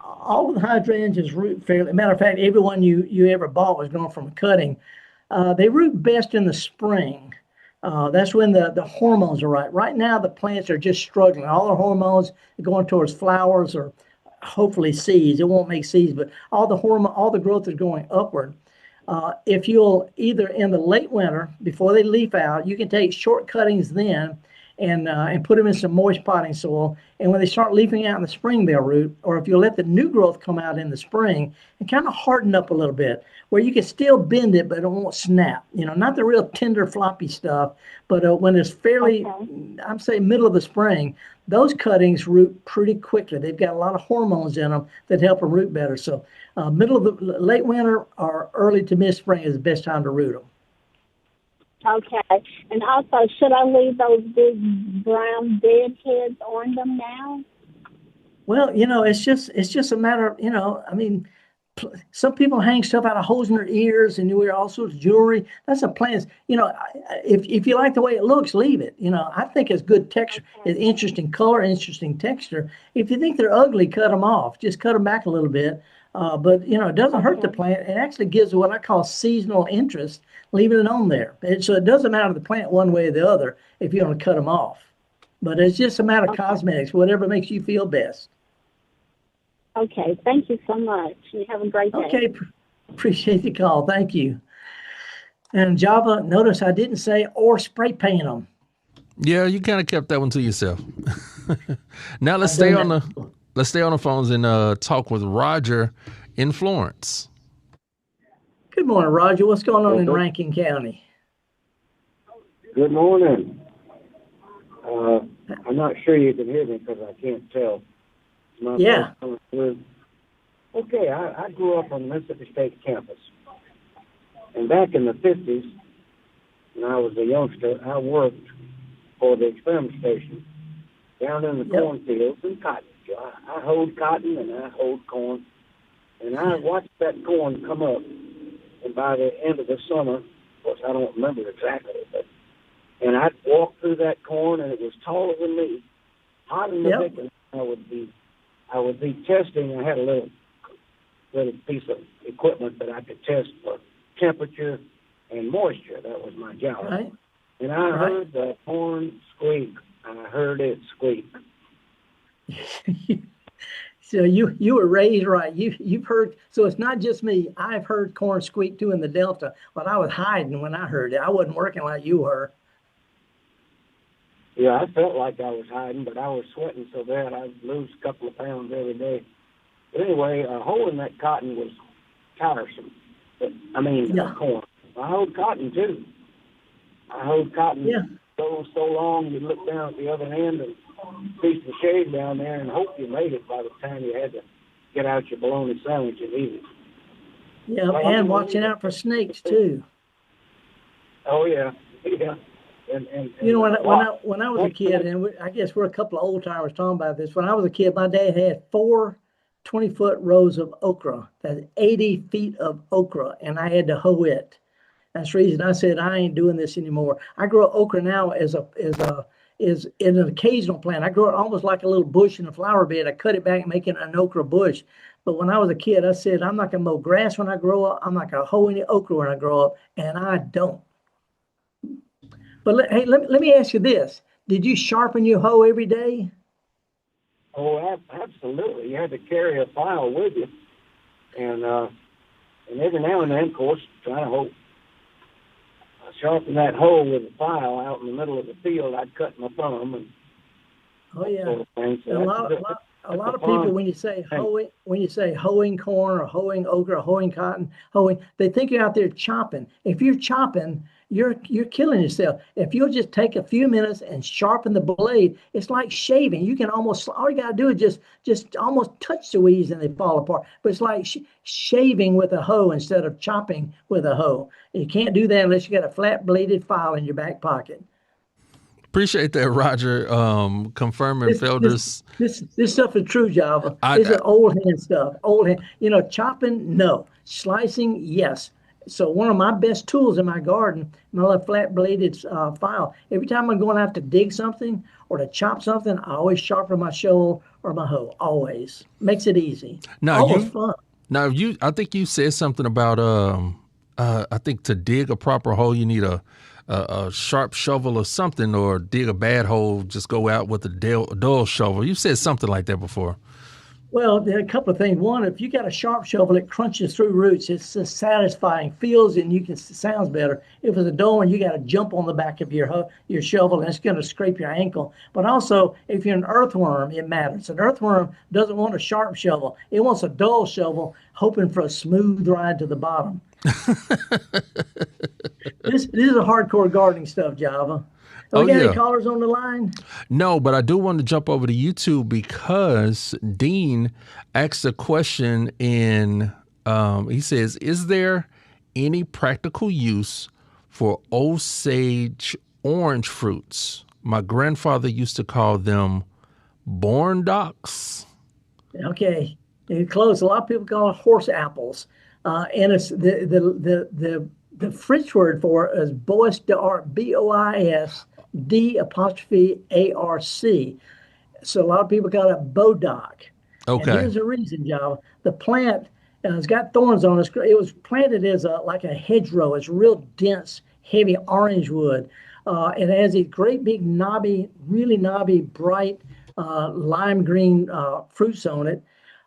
All the hydrangeas root fairly. Matter of fact, every one you ever bought was grown from a cutting. They root best in the spring. That's when the hormones are right. Right now, the plants are just struggling. All the hormones are going towards flowers or hopefully seeds. It won't make seeds, but all the growth is going upward. If you'll either in the late winter before they leaf out, you can take short cuttings then and put them in some moist potting soil. And when they start leafing out in the spring, they'll root. Or if you let the new growth come out in the spring and kind of harden up a little bit, where you can still bend it, but it won't snap. Not the real tender, floppy stuff, but when it's fairly, I'm saying middle of the spring, those cuttings root pretty quickly. They've got a lot of hormones in them that help them root better. So middle of the late winter or early to mid-spring is the best time to root them. Okay. And also, should I leave those big brown dead heads on them now? Well, it's just a matter of, some people hang stuff out of holes in their ears and you wear all sorts of jewelry. That's a plant. If you like the way it looks, leave it. I think it's good texture. It's interesting color, interesting texture. If you think they're ugly, cut them off. Just cut them back a little bit. But it doesn't hurt the plant. It actually gives what I call seasonal interest, leaving it on there. So it doesn't matter the plant one way or the other if you want to cut them off. But it's just a matter of cosmetics, whatever makes you feel best. Okay, thank you so much. You have a great day. Okay, appreciate the call. Thank you. And Java, notice I didn't say or spray paint them. Yeah, you kind of kept that one to yourself. Now let's stay on the phones and talk with Roger in Florence. Good morning, Roger. What's going on in Rankin County? Good morning. I'm not sure you can hear me because I can't tell. Yeah. Okay, I grew up on the Mississippi State campus. And back in the 50s, when I was a youngster, I worked for the experiment station down in the cornfields and cotton. I hoed cotton and I hoed corn. And I watched that corn come up. And by the end of the summer, of course, I don't remember exactly, and I'd walk through that corn and it was taller than me, hot in the bacon. I would be testing. I had a little piece of equipment that I could test for temperature and moisture. That was my job. Right. And I heard the corn squeak. I heard it squeak. So you were raised right. You've heard. So it's not just me. I've heard corn squeak too in the Delta, but I was hiding when I heard it. I wasn't working like you were. Yeah, I felt like I was hiding, but I was sweating so bad I'd lose a couple of pounds every day. But anyway, hoeing that cotton was tiresome. Corn. I hoed cotton too. I hoed cotton so long you look down at the other end and piece of shade down there and hope you made it by the time you had to get out your bologna sandwich and eat it. Yeah, and watching out for snakes too. Oh yeah, yeah. And when I was a kid, and I guess we're a couple of old timers talking about this. When I was a kid, my dad had 4 20-foot rows of okra. That's 80 feet of okra, and I had to hoe it. That's the reason I said I ain't doing this anymore. I grow okra now as in an occasional plant. I grow it almost like a little bush in a flower bed. I cut it back and make it an okra bush. But when I was a kid, I said I'm not gonna mow grass when I grow up. I'm not gonna hoe any okra when I grow up, and I don't. But let me ask you this. Did you sharpen your hoe every day? Oh, absolutely. You had to carry a file with you. And And every now and then, of course, try to sharpen that hole with a file out in the middle of the field. I'd cut my thumb. And oh yeah, sort of thing. So a lot of people, when you say hoeing corn or hoeing okra or hoeing cotton, they think you're out there chopping. If you're chopping, you're killing yourself. If you'll just take a few minutes and sharpen the blade, it's like shaving. You can all you gotta do is just almost touch the weeds and they fall apart. But it's like shaving with a hoe instead of chopping with a hoe. You can't do that unless you got a flat bladed file in your back pocket. Appreciate that, Roger. Confirming Felder's. This stuff is true, Java. This is old hand stuff. Old hand. Chopping, no. Slicing, yes. So one of my best tools in my garden, my little flat bladed file. Every time I'm going out to dig something or to chop something, I always sharpen my shovel or my hoe. Always makes it easy. Almost fun. Now I think you said something about I think to dig a proper hole you need a sharp shovel or something, or dig a bad hole, just go out with a dull shovel. You said something like that before. Well, there are a couple of things. One, if you got a sharp shovel, it crunches through roots. It's satisfying, feels, and sounds better. If it's a dull one, you got to jump on the back of your shovel, and it's going to scrape your ankle. But also, if you're an earthworm, it matters. An earthworm doesn't want a sharp shovel. It wants a dull shovel, hoping for a smooth ride to the bottom. This is a hardcore gardening stuff, Java. We got any callers on the line? No, but I do want to jump over to YouTube because Dean asked a question in, he says, is there any practical use for Osage orange fruits? My grandfather used to call them born docks. Okay, you're close. A lot of people call it horse apples. And it's the French word for it is bois d'arc, BOISD''ARC. So a lot of people call it bodock. Okay. And here's the reason, Java. The plant has got thorns on it. It was planted as like a hedgerow. It's real dense, heavy orange wood. It has these great big really knobby, bright lime green fruits on it.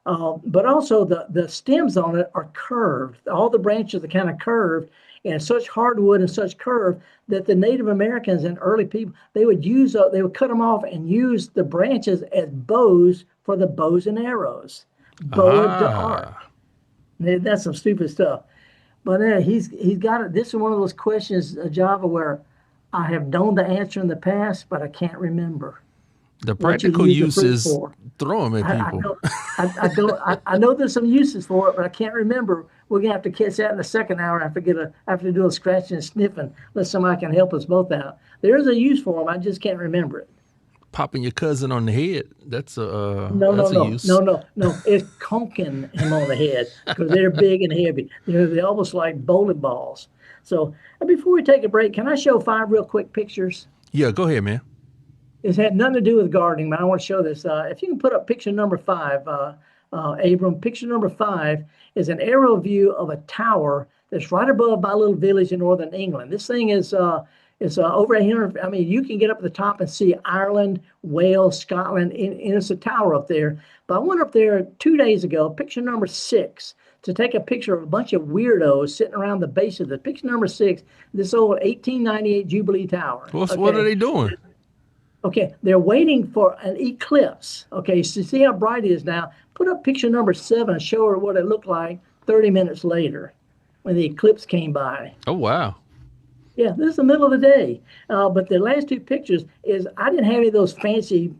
But also the stems on it are curved. All the branches are kind of curved, and such hardwood and such curve that the Native Americans and early people, they would cut them off and use the branches as bows for the bows and arrows. Bow d'arc. That's some stupid stuff. But he's got it. This is one of those questions, Java, where I have known the answer in the past, but I can't remember. The practical use is throw them at people. I know there's some uses for it, but I can't remember. We're gonna have to catch that in the second hour. I have to do a scratching and sniffing, unless somebody can help us both out. There is a use for them. I just can't remember it. Popping your cousin on the head. That's a use. No. It's conking him on the head because they're big and heavy. They're almost like bowling balls. So before we take a break, can I show 5 real quick pictures? Yeah, go ahead, man. It's had nothing to do with gardening, but I want to show this. If you can put up picture number 5, Abram, picture number 5 is an aerial view of a tower that's right above my little village in northern England. This thing is over 800. I mean, you can get up at the top and see Ireland, Wales, Scotland, and it's a tower up there. But I went up there 2 days ago, picture number 6, to take a picture of a bunch of weirdos sitting around the base of the picture number 6, this old 1898 Jubilee Tower. What are they doing? Okay, they're waiting for an eclipse. Okay, so see how bright it is now. Put up picture number 7 and show her what it looked like 30 minutes later when the eclipse came by. Oh, wow. Yeah, this is the middle of the day. But the last 2 pictures is I didn't have any of those fancy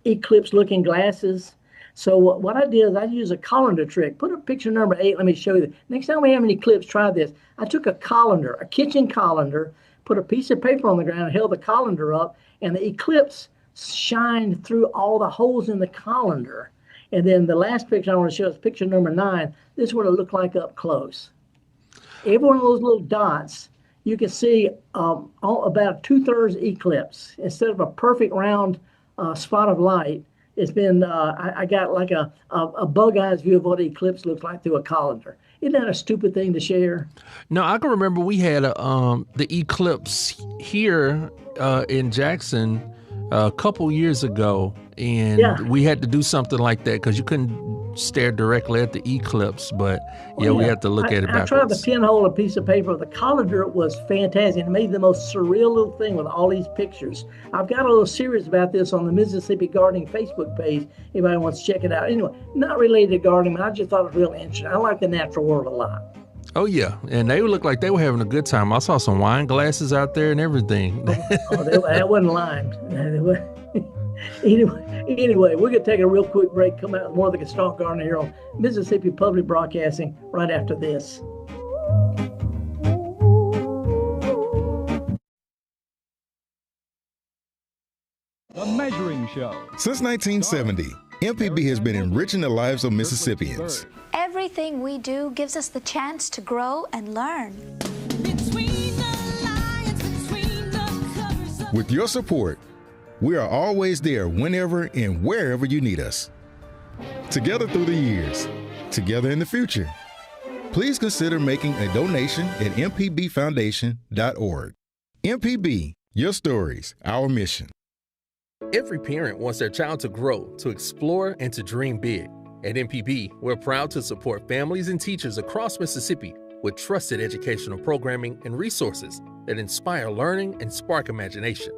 eclipse-looking glasses. So what I did is I used a colander trick. Put up picture number 8. Let me show you. Next time we have an eclipse, try this. I took a colander, a kitchen colander, put a piece of paper on the ground, held the colander up, and the eclipse shined through all the holes in the colander. And then the last picture I want to show is picture number 9. This is what it looked like up close. Every one of those little dots, you can see about 2/3 eclipse. Instead of a perfect round spot of light, it's been, I got like a bug eyes view of what the eclipse looks like through a colander. Isn't that a stupid thing to share? No, I can remember we had the eclipse here in Jackson a couple years ago, and we had to do something like that because you couldn't stare directly at the eclipse, but yeah, we have to look at it backwards. I tried to pinhole a piece of paper. The colander was fantastic. It made the most surreal little thing with all these pictures. I've got a little series about this on the Mississippi Gardening Facebook page. Anybody wants to check it out. Anyway, not related to gardening, but I just thought it was real interesting. I like the natural world a lot. Oh, yeah. And they looked like they were having a good time. I saw some wine glasses out there and everything. That wasn't limed. Anyway, we're going to take a real quick break, come out with more of the Gestalt Gardener here on Mississippi Public Broadcasting right after this. The Measuring Show. Since 1970, MPB has been enriching the lives of Mississippians. Everything we do gives us the chance to grow and learn. With your support, we are always there whenever and wherever you need us. Together through the years, together in the future. Please consider making a donation at mpbfoundation.org. MPB, your stories, our mission. Every parent wants their child to grow, to explore, and to dream big. At MPB, we're proud to support families and teachers across Mississippi with trusted educational programming and resources that inspire learning and spark imagination.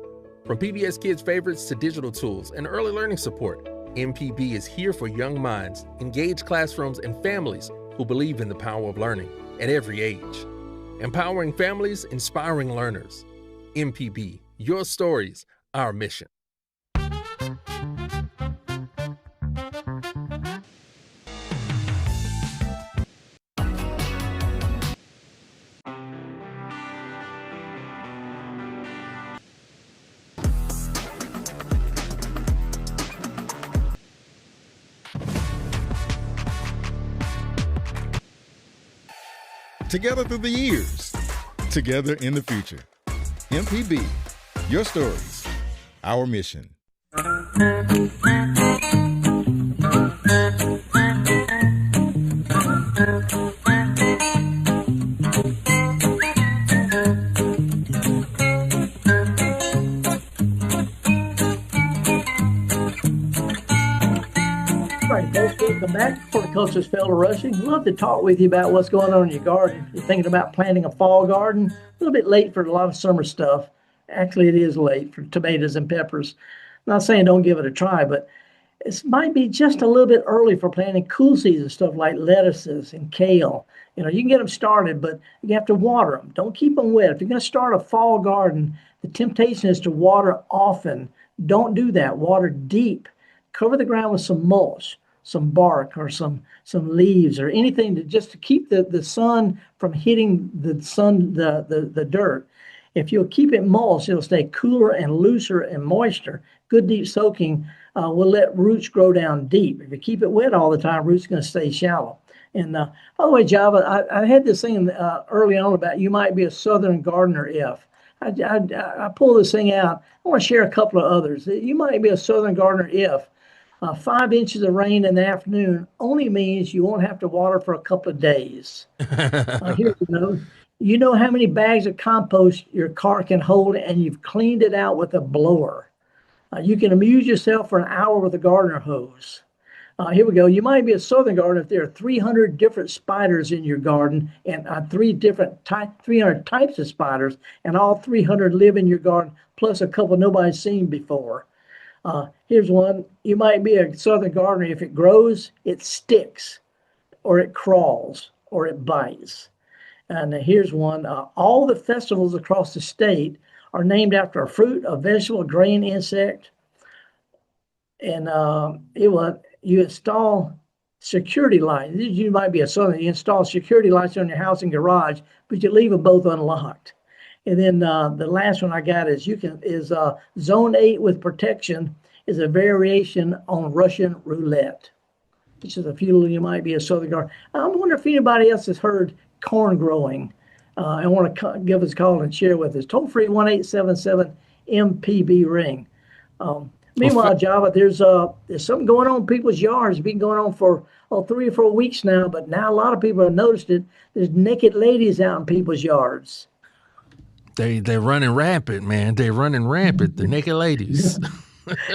From PBS Kids Favorites to digital tools and early learning support, MPB is here for young minds, engaged classrooms, and families who believe in the power of learning at every age. Empowering families, inspiring learners. MPB, your stories, our mission. Together through the years, together in the future. MPB, your stories, our mission. Welcome back. Horticulturalist Felder Rushing. Love to talk with you about what's going on in your garden. You're thinking about planting a fall garden. A little bit late for a lot of summer stuff. Actually, it is late for tomatoes and peppers. I'm not saying don't give it a try, but it might be just a little bit early for planting cool season stuff like lettuces and kale. You know, you can get them started, but you have to water them. Don't keep them wet. If you're going to start a fall garden, the temptation is to water often. Don't do that. Water deep. Cover the ground with some mulch, some bark, or some leaves, or anything to keep the sun from hitting the dirt. If you'll keep it mulched, it'll stay cooler and looser and moister. Good deep soaking will let roots grow down deep. If you keep it wet all the time, roots are going to stay shallow. And by the way, Java, I had this thing early on about you might be a southern gardener if. I pulled this thing out. I want to share a couple of others. You might be a southern gardener if 5 inches of rain in the afternoon only means you won't have to water for a couple of days. Here's another. You know how many bags of compost your car can hold, and you've cleaned it out with a blower. You can amuse yourself for an hour with a gardener hose. Here we go. You might be a southern gardener if there are 300 different spiders in your garden and 300 types of spiders, and all 300 live in your garden, plus a couple nobody's seen before. Here's one. You might be a southern gardener if it grows, it sticks, or it crawls, or it bites. And here's one. All the festivals across the state are named after a fruit, a vegetable, a grain, insect. And you install security lights. You might be a southern. You install security lights on your house and garage, but you leave them both unlocked. And then the last one I got is Zone 8 with protection is a variation on Russian roulette, which is a few you might be a southern gardener. I wonder if anybody else has heard corn growing and want to give us a call and share with us. Toll free 1-877 MPB ring. Meanwhile, Java, there's something going on in people's yards. It's been going on for 3 or 4 weeks now, but now a lot of people have noticed it. There's naked ladies out in people's yards. They're running rampant, man. They're running rampant. The naked ladies.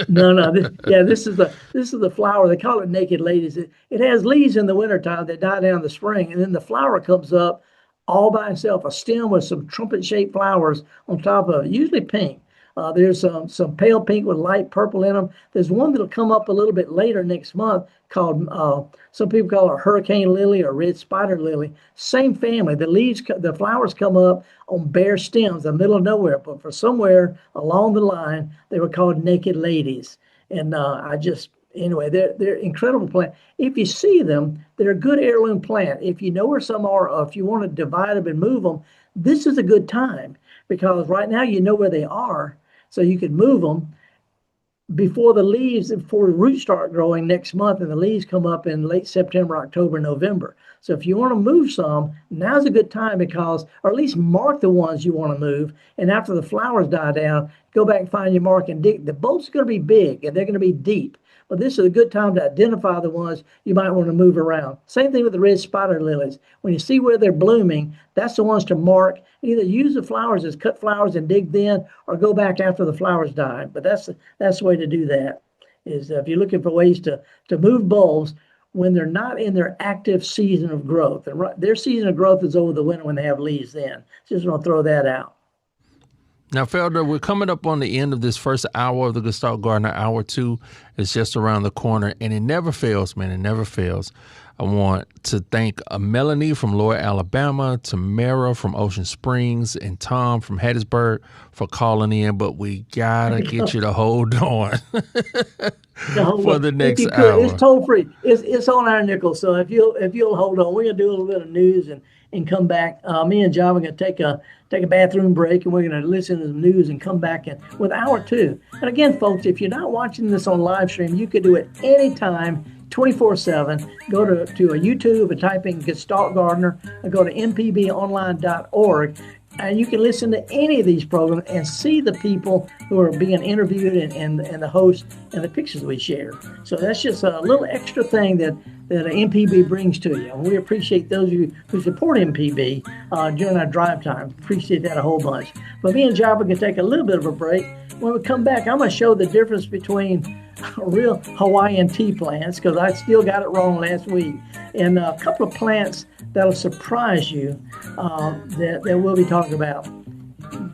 No. This is the flower. They call it naked ladies. It has leaves in the wintertime that die down in the spring, and then the flower comes up all by itself, a stem with some trumpet-shaped flowers on top of it, usually pink. There's some pale pink with light purple in them. There's one that'll come up a little bit later next month called, some people call it hurricane lily or red spider lily. Same family. The flowers come up on bare stems in the middle of nowhere, but for somewhere along the line, they were called naked ladies. And anyway, they're incredible plant. If you see them, they're a good heirloom plant. If you know where some are, or if you want to divide them and move them, this is a good time because right now you know where they are. So you could move them before the roots start growing next month, and the leaves come up in late September, October, November. So if you want to move some, now's a good time or at least mark the ones you want to move. And after the flowers die down, go back and find your mark and dig. The bulbs are going to be big and they're going to be deep. But this is a good time to identify the ones you might want to move around. Same thing with the red spider lilies. When you see where they're blooming, that's the ones to mark. Either use the flowers as cut flowers and dig then, or go back after the flowers die. But that's the way to do that, is if you're looking for ways to move bulbs when they're not in their active season of growth. Their season of growth is over the winter when they have leaves then. Just want to throw that out. Now, Felder, we're coming up on the end of this first hour of the Gestalt Gardener. Hour 2 is just around the corner, and it never fails, man. It never fails. I want to thank Melanie from Lower Alabama, Tamara from Ocean Springs, and Tom from Hattiesburg for calling in, but we got to get you to hold on for the next hour. It's toll free. It's on our nickel, so if you'll hold on, we're going to do a little bit of news and come back. Me and John are going to take a bathroom break, and we're going to listen to the news and come back with hour 2. And again, folks, if you're not watching this on live stream, you could do it anytime, 24/7. Go to a YouTube and type in Gestalt Gardener, and go to mpbonline.org. And you can listen to any of these programs and see the people who are being interviewed and the host and the pictures we share. So that's just a little extra thing that MPB brings to you. And we appreciate those of you who support MPB during our drive time. Appreciate that a whole bunch. But me and Java can take a little bit of a break. When we come back, I'm going to show the difference between real Hawaiian tea plants, because I still got it wrong last week, and a couple of plants that'll surprise you that we'll be talking about.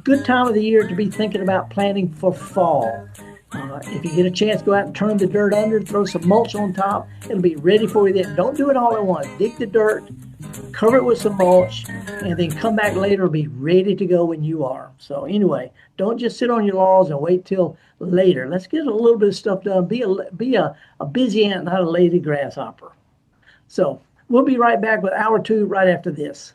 Good time of the year to be thinking about planting for fall. If you get a chance, go out and turn the dirt under, throw some mulch on top. It'll be ready for you then. Don't do it all at once. Dig the dirt, cover it with some mulch, and then come back later and be ready to go when you are. So anyway, don't just sit on your laurels and wait till later. Let's get a little bit of stuff done. Be a busy ant, not a lazy grasshopper. So we'll be right back with hour 2 right after this.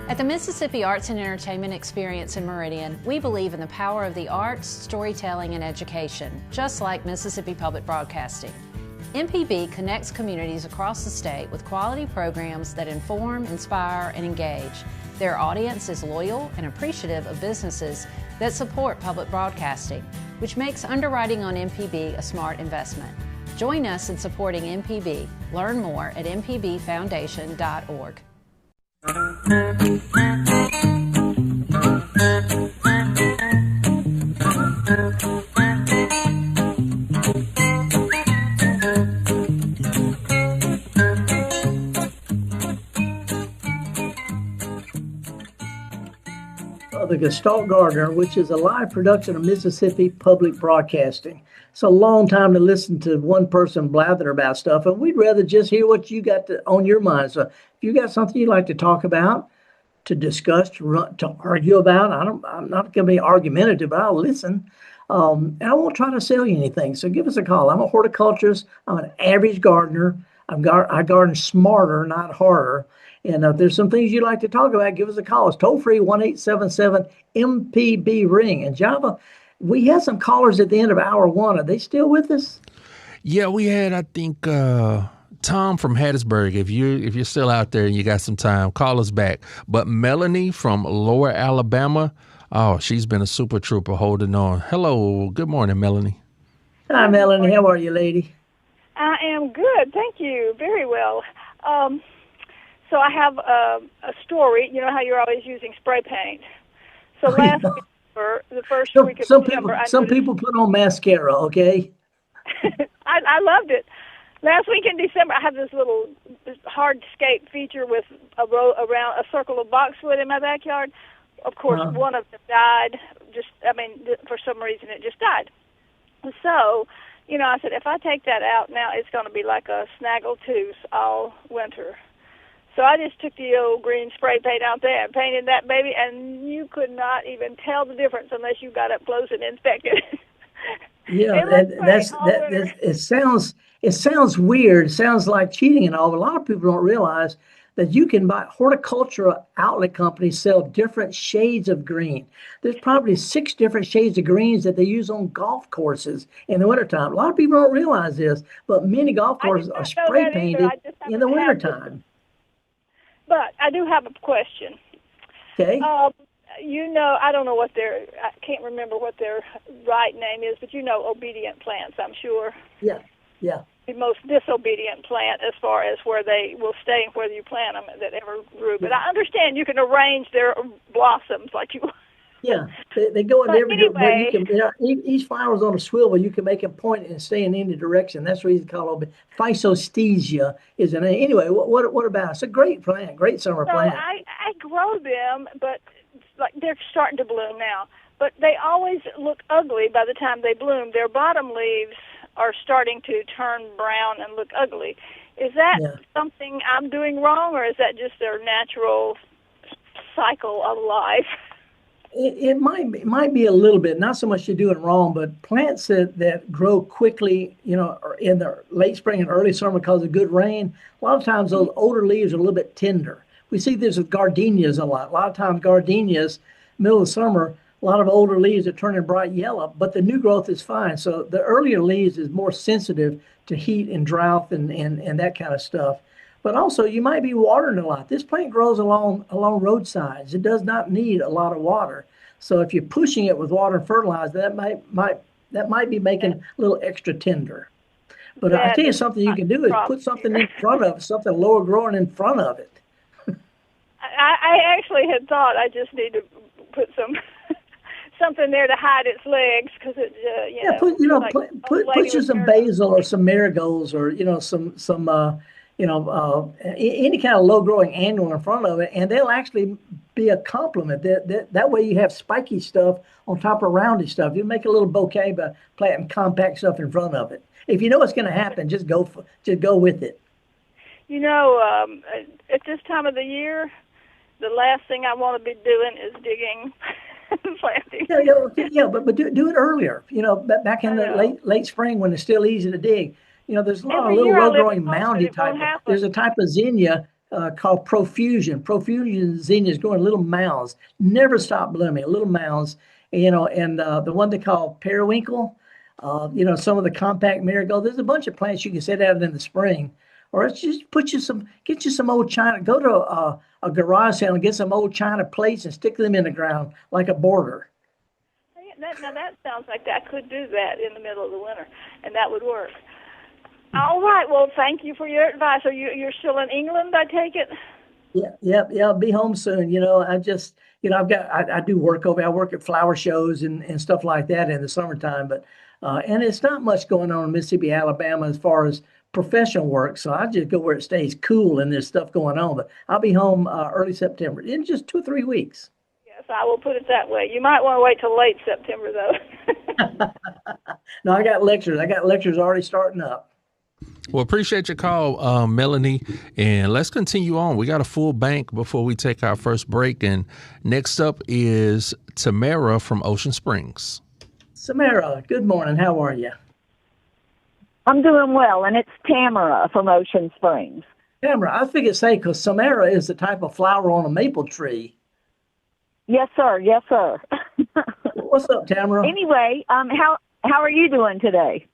At the Mississippi Arts and Entertainment Experience in Meridian, we believe in the power of the arts, storytelling, and education, just like Mississippi Public Broadcasting. MPB connects communities across the state with quality programs that inform, inspire, and engage. Their audience is loyal and appreciative of businesses that support public broadcasting, which makes underwriting on MPB a smart investment. Join us in supporting MPB. Learn more at mpbfoundation.org. The Gestalt Gardener, which is a live production of Mississippi Public Broadcasting. It's a long time to listen to one person blather about stuff, and we'd rather just hear what you got on your mind. So if you got something you'd like to talk about, to discuss, to argue about, I'm not going to be argumentative, but I'll listen. And I won't try to sell you anything. So give us a call. I'm a horticulturist. I'm an average gardener. I garden smarter, not harder. And if there's some things you'd like to talk about, give us a call. It's toll-free, 1-877-MPB-RING. And Java, we had some callers at the end of hour one. Are they still with us? Yeah, we had, I think, Tom from Hattiesburg. If you're still out there and you got some time, call us back. But Melanie from Lower Alabama, oh, she's been a super trooper holding on. Hello, good morning, Melanie. Hi, Melanie. How are you, lady? I am good, thank you. Very well. So I have a story. You know how you're always using spray paint. So last week, the first week of December, some people put on mascara. Okay. I loved it. Last week in December, I have this little hardscape feature with a row around a circle of boxwood in my backyard. Of course, one of them died. For some reason, it just died. So, I said, if I take that out now, it's going to be like a snaggletooth all winter. So I just took the old green spray paint out there and painted that baby, and you could not even tell the difference unless you got up close and inspected it. Yeah, it sounds weird. It sounds like cheating and all, but a lot of people don't realize that you can buy horticultural outlet companies sell different shades of green. There's probably 6 different shades of greens that they use on golf courses in the wintertime. A lot of people don't realize this, but many golf courses are spray painted in the wintertime. But I do have a question. Okay. I don't know I can't remember what their right name is, but obedient plants, I'm sure. Yeah. The most disobedient plant as far as where they will stay and whether you plant them that ever grew. But I understand you can arrange their blossoms like you want. Yeah, they go in every direction. Each flower's on a swivel. You can make a point and stay in any direction. That's the reason it's called Physostesia is an name. Anyway, what about it? It's a great plant, great summer plant. I grow them, but they're starting to bloom now. But they always look ugly by the time they bloom. Their bottom leaves are starting to turn brown and look ugly. Is that something I'm doing wrong, or is that just their natural cycle of life? It might be a little bit, not so much you're doing wrong, but plants that grow quickly, in the late spring and early summer because of good rain, a lot of times those older leaves are a little bit tender. We see this with gardenias a lot. A lot of times gardenias, middle of summer, a lot of older leaves are turning bright yellow, but the new growth is fine. So the earlier leaves is more sensitive to heat and drought and that kind of stuff. But also, you might be watering a lot. This plant grows along roadsides. It does not need a lot of water. So if you're pushing it with water and fertilizer, that might be making a little extra tender. But I tell you something you can do is put something in front of it, something lower growing in front of it. I actually had thought I just need to put something there to hide its legs because it, put you some basil or some marigolds or some any kind of low-growing annual in front of it, and they'll actually be a complement. That way you have spiky stuff on top of roundy stuff. You make a little bouquet by planting compact stuff in front of it. If you know what's going to happen, just go with it. At this time of the year, the last thing I want to be doing is digging and planting. But do it earlier. Back in the late spring when it's still easy to dig. There's a lot of little low-growing moundy type. There's a type of zinnia called profusion. Profusion zinnias grow in little mounds, never stop blooming, little mounds. And the one they call periwinkle, some of the compact marigold. There's a bunch of plants you can set out in the spring, or it's just get you some old china. Go to a garage sale and get some old china plates and stick them in the ground like a border. Now that sounds like I could do that in the middle of the winter, and that would work. All right. Well, thank you for your advice. Are you're still in England, I take it? Yeah. I'll be home soon. I just, I do work over. I work at flower shows and stuff like that in the summertime. But and it's not much going on in Mississippi, Alabama as far as professional work. So I just go where it stays cool and there's stuff going on. But I'll be home early September in just 2 or 3 weeks. Yes, I will put it that way. You might want to wait till late September, though. No, I got lectures. Already starting up. Well, appreciate your call, Melanie. And let's continue on. We got a full bank before we take our first break. And next up is Tamara from Ocean Springs. Samara, good morning. How are you? I'm doing well, and it's Tamara from Ocean Springs. Tamara, I figured say because Samara is the type of flower on a maple tree. Yes, sir. Yes, sir. What's up, Tamara? Anyway, how are you doing today?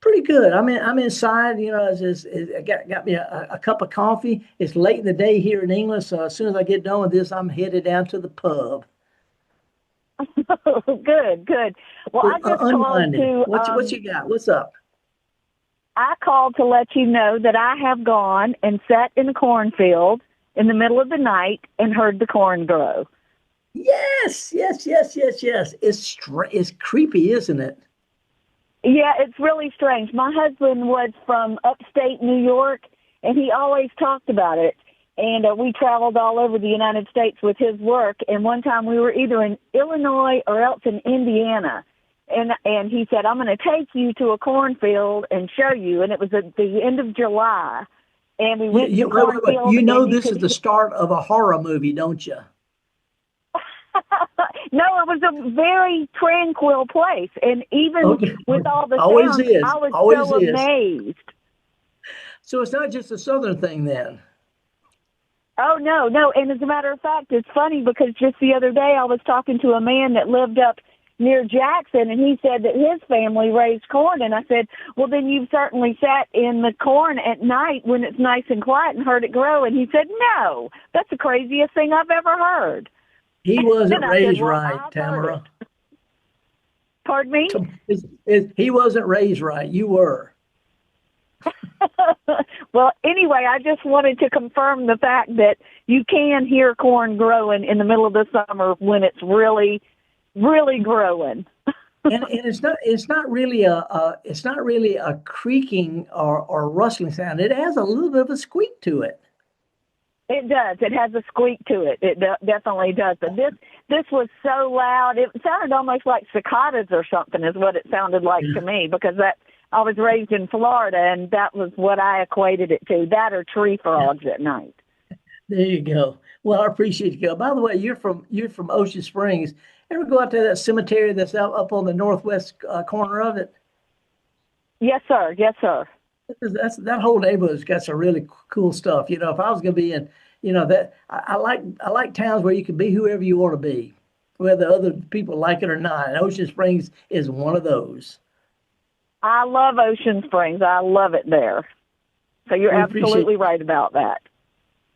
Pretty good. I'm inside. I got me a cup of coffee. It's late in the day here in England, so as soon as I get done with this, I'm headed down to the pub. Good. Well, I just called to. What you got? What's up? I called to let you know that I have gone and sat in a cornfield in the middle of the night and heard the corn grow. Yes. It's creepy, isn't it? Yeah, it's really strange. My husband was from upstate New York, and he always talked about it. And we traveled all over the United States with his work. And one time we were either in Illinois or else in Indiana. And he said, I'm going to take you to a cornfield and show you. And it was at the end of July. And we went to the cornfield. You know this is the start of a horror movie, don't you? No, it was a very tranquil place, and even with all the sounds, I was so amazed. So it's not just a southern thing then? Oh, no. And as a matter of fact, it's funny because just the other day I was talking to a man that lived up near Jackson, and he said that his family raised corn, and I said, well, then you've certainly sat in the corn at night when it's nice and quiet and heard it grow, and he said, no, that's the craziest thing I've ever heard. He wasn't raised right, Tamara. Pardon me? He wasn't raised right. You were. Well, anyway, I just wanted to confirm the fact that you can hear corn growing in the middle of the summer when it's really, really growing. and it's not really a creaking or rustling sound. It has a little bit of a squeak to it. It does. It has a squeak to it. It definitely does. But this was so loud. It sounded almost like cicadas or something is what it sounded like to me, because I was raised in Florida, and that was what I equated it to, that or tree frogs at night. There you go. Well, I appreciate you. By the way, you're from Ocean Springs. Ever go out to that cemetery that's up on the northwest corner of it? Yes, sir. Yes, sir. That whole neighborhood's got some really cool stuff. If I was going to be in, that I like towns where you can be whoever you want to be, whether other people like it or not. And Ocean Springs is one of those. I love Ocean Springs. I love it there. So you're absolutely right about that.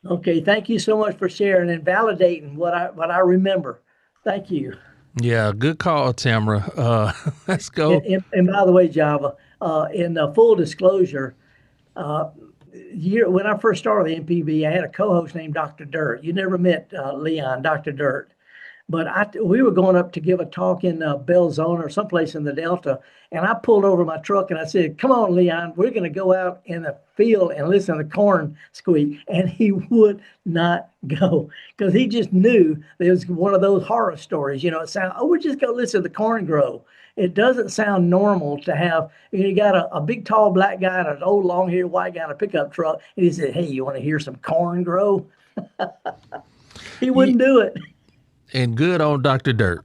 Okay, thank you so much for sharing and validating what I remember. Thank you. Yeah, good call, Tamara. Let's go. And by the way, Java, in full disclosure, when I first started the MPB, I had a co-host named Dr. Dirt. You never met Leon, Dr. Dirt. But we were going up to give a talk in Belzona or someplace in the Delta, and I pulled over my truck and I said, "Come on, Leon, we're going to go out in the field and listen to corn squeak." And he would not go because he just knew it was one of those horror stories. It sounds, we're just going to listen to the corn grow. It doesn't sound normal to have, you got a big, tall black guy and an old, long-haired white guy in a pickup truck. And he said, "Hey, you want to hear some corn grow?" He wouldn't do it. And good on Dr. Dirt.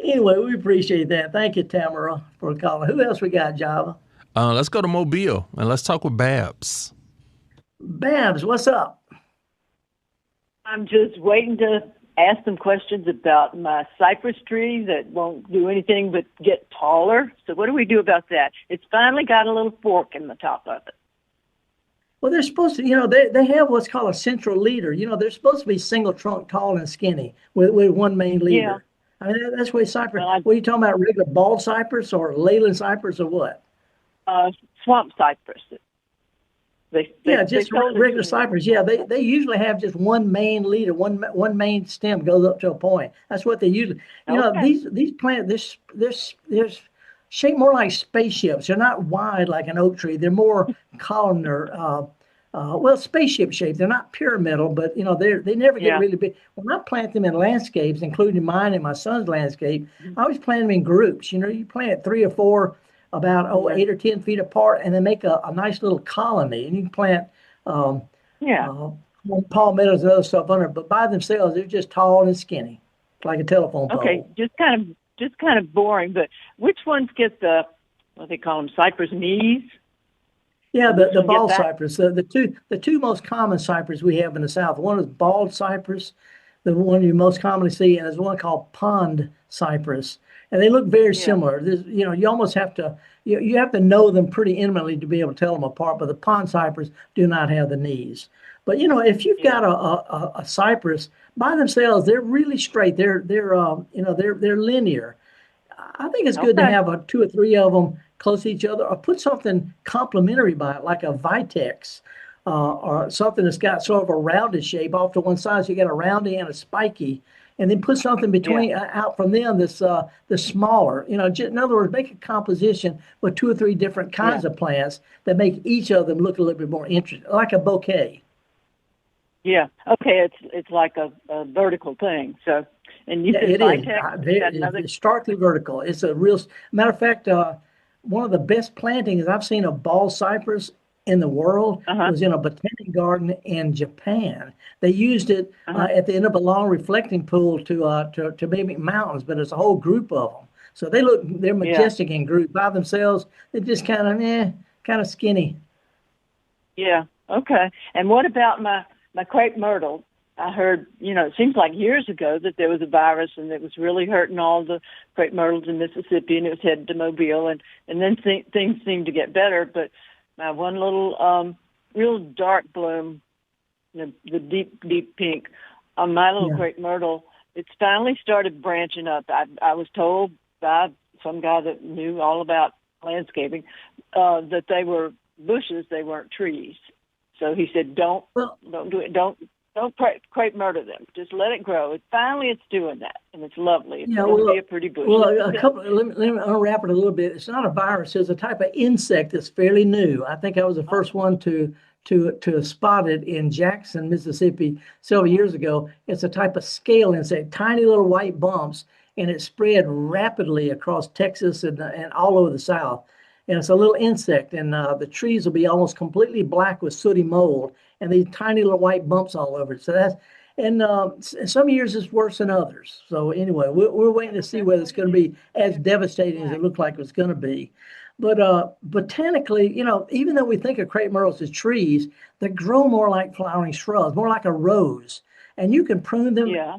Anyway, we appreciate that. Thank you, Tamara, for calling. Who else we got, Java? Let's go to Mobile, and let's talk with Babs. Babs, what's up? I'm just waiting to ask some questions about my cypress tree that won't do anything but get taller. So what do we do about that? It's finally got a little fork in the top of it. Well, they're supposed to, they have what's called a central leader. They're supposed to be single trunk, tall and skinny with one main leader. Yeah. I mean, that's why cypress. Well, what are you talking about, regular bald cypress or Leyland cypress or what? Swamp cypress. Just regular cypress. Yeah, they usually have just one main leader, one main stem goes up to a point. That's what they usually, these plants, they're shaped more like spaceships. They're not wide like an oak tree. They're more columnar, spaceship shaped. They're not pyramidal, but they never get really big. When I plant them in landscapes, including mine and my son's landscape, I always plant them in groups. You plant 3 or 4 about 8 or 10 feet apart, and then make a nice little colony. And you can plant palmettos and other stuff under. But by themselves, they're just tall and skinny, like a telephone pole. Okay, just kind of boring, but which ones get what they call them, cypress knees? Yeah, the bald cypress. The two most common cypress we have in the South. One is bald cypress, the one you most commonly see, and there's one called pond cypress, and they look very similar. You almost have to you have to know them pretty intimately to be able to tell them apart. But the pond cypress do not have the knees. But if you've got a cypress by themselves, they're really straight. They're linear. I think it's good to have 2 or 3 of them close to each other, or put something complementary by it, like a vitex, or something that's got sort of a rounded shape off to one side. So you got a roundy and a spiky, and then put something between out from them that's smaller. In other words, make a composition with 2 or 3 different kinds of plants that make each of them look a little bit more interesting, like a bouquet. Yeah. Okay. It's like a vertical thing. So, and you said it's starkly vertical. It's a real matter of fact. One of the best plantings I've seen of bald cypress in the world was in a botanic garden in Japan. They used it at the end of a long reflecting pool to mimic mountains, but it's a whole group of them. So they're majestic in group by themselves. They're just kind of skinny. Yeah. Okay. And what about my crepe myrtle? I heard, it seems like years ago that there was a virus and it was really hurting all the crepe myrtles in Mississippi, and it was headed to Mobile, and then things seemed to get better. But my one little real dark bloom, the deep, deep pink on my little crepe myrtle, it's finally started branching up. I was told by some guy that knew all about landscaping that they were bushes, they weren't trees. So he said, don't do it. Don't crepe myrtle them. Just let it grow. Finally, it's doing that, and it's lovely. It's going to be a pretty bush. Well, let me unwrap it a little bit. It's not a virus. It's a type of insect that's fairly new. I think I was the first one to spot it in Jackson, Mississippi, several years ago. It's a type of scale insect, tiny little white bumps, and it spread rapidly across Texas and all over the South. And it's a little insect, and the trees will be almost completely black with sooty mold, and these tiny little white bumps all over it. So that's, and some years it's worse than others. So anyway, we're waiting to see whether it's going to be as devastating as it looked like it was going to be. But botanically, you know, even though we think of crepe myrtles as trees, they grow more like flowering shrubs, more like a rose. And you can prune them. Yeah.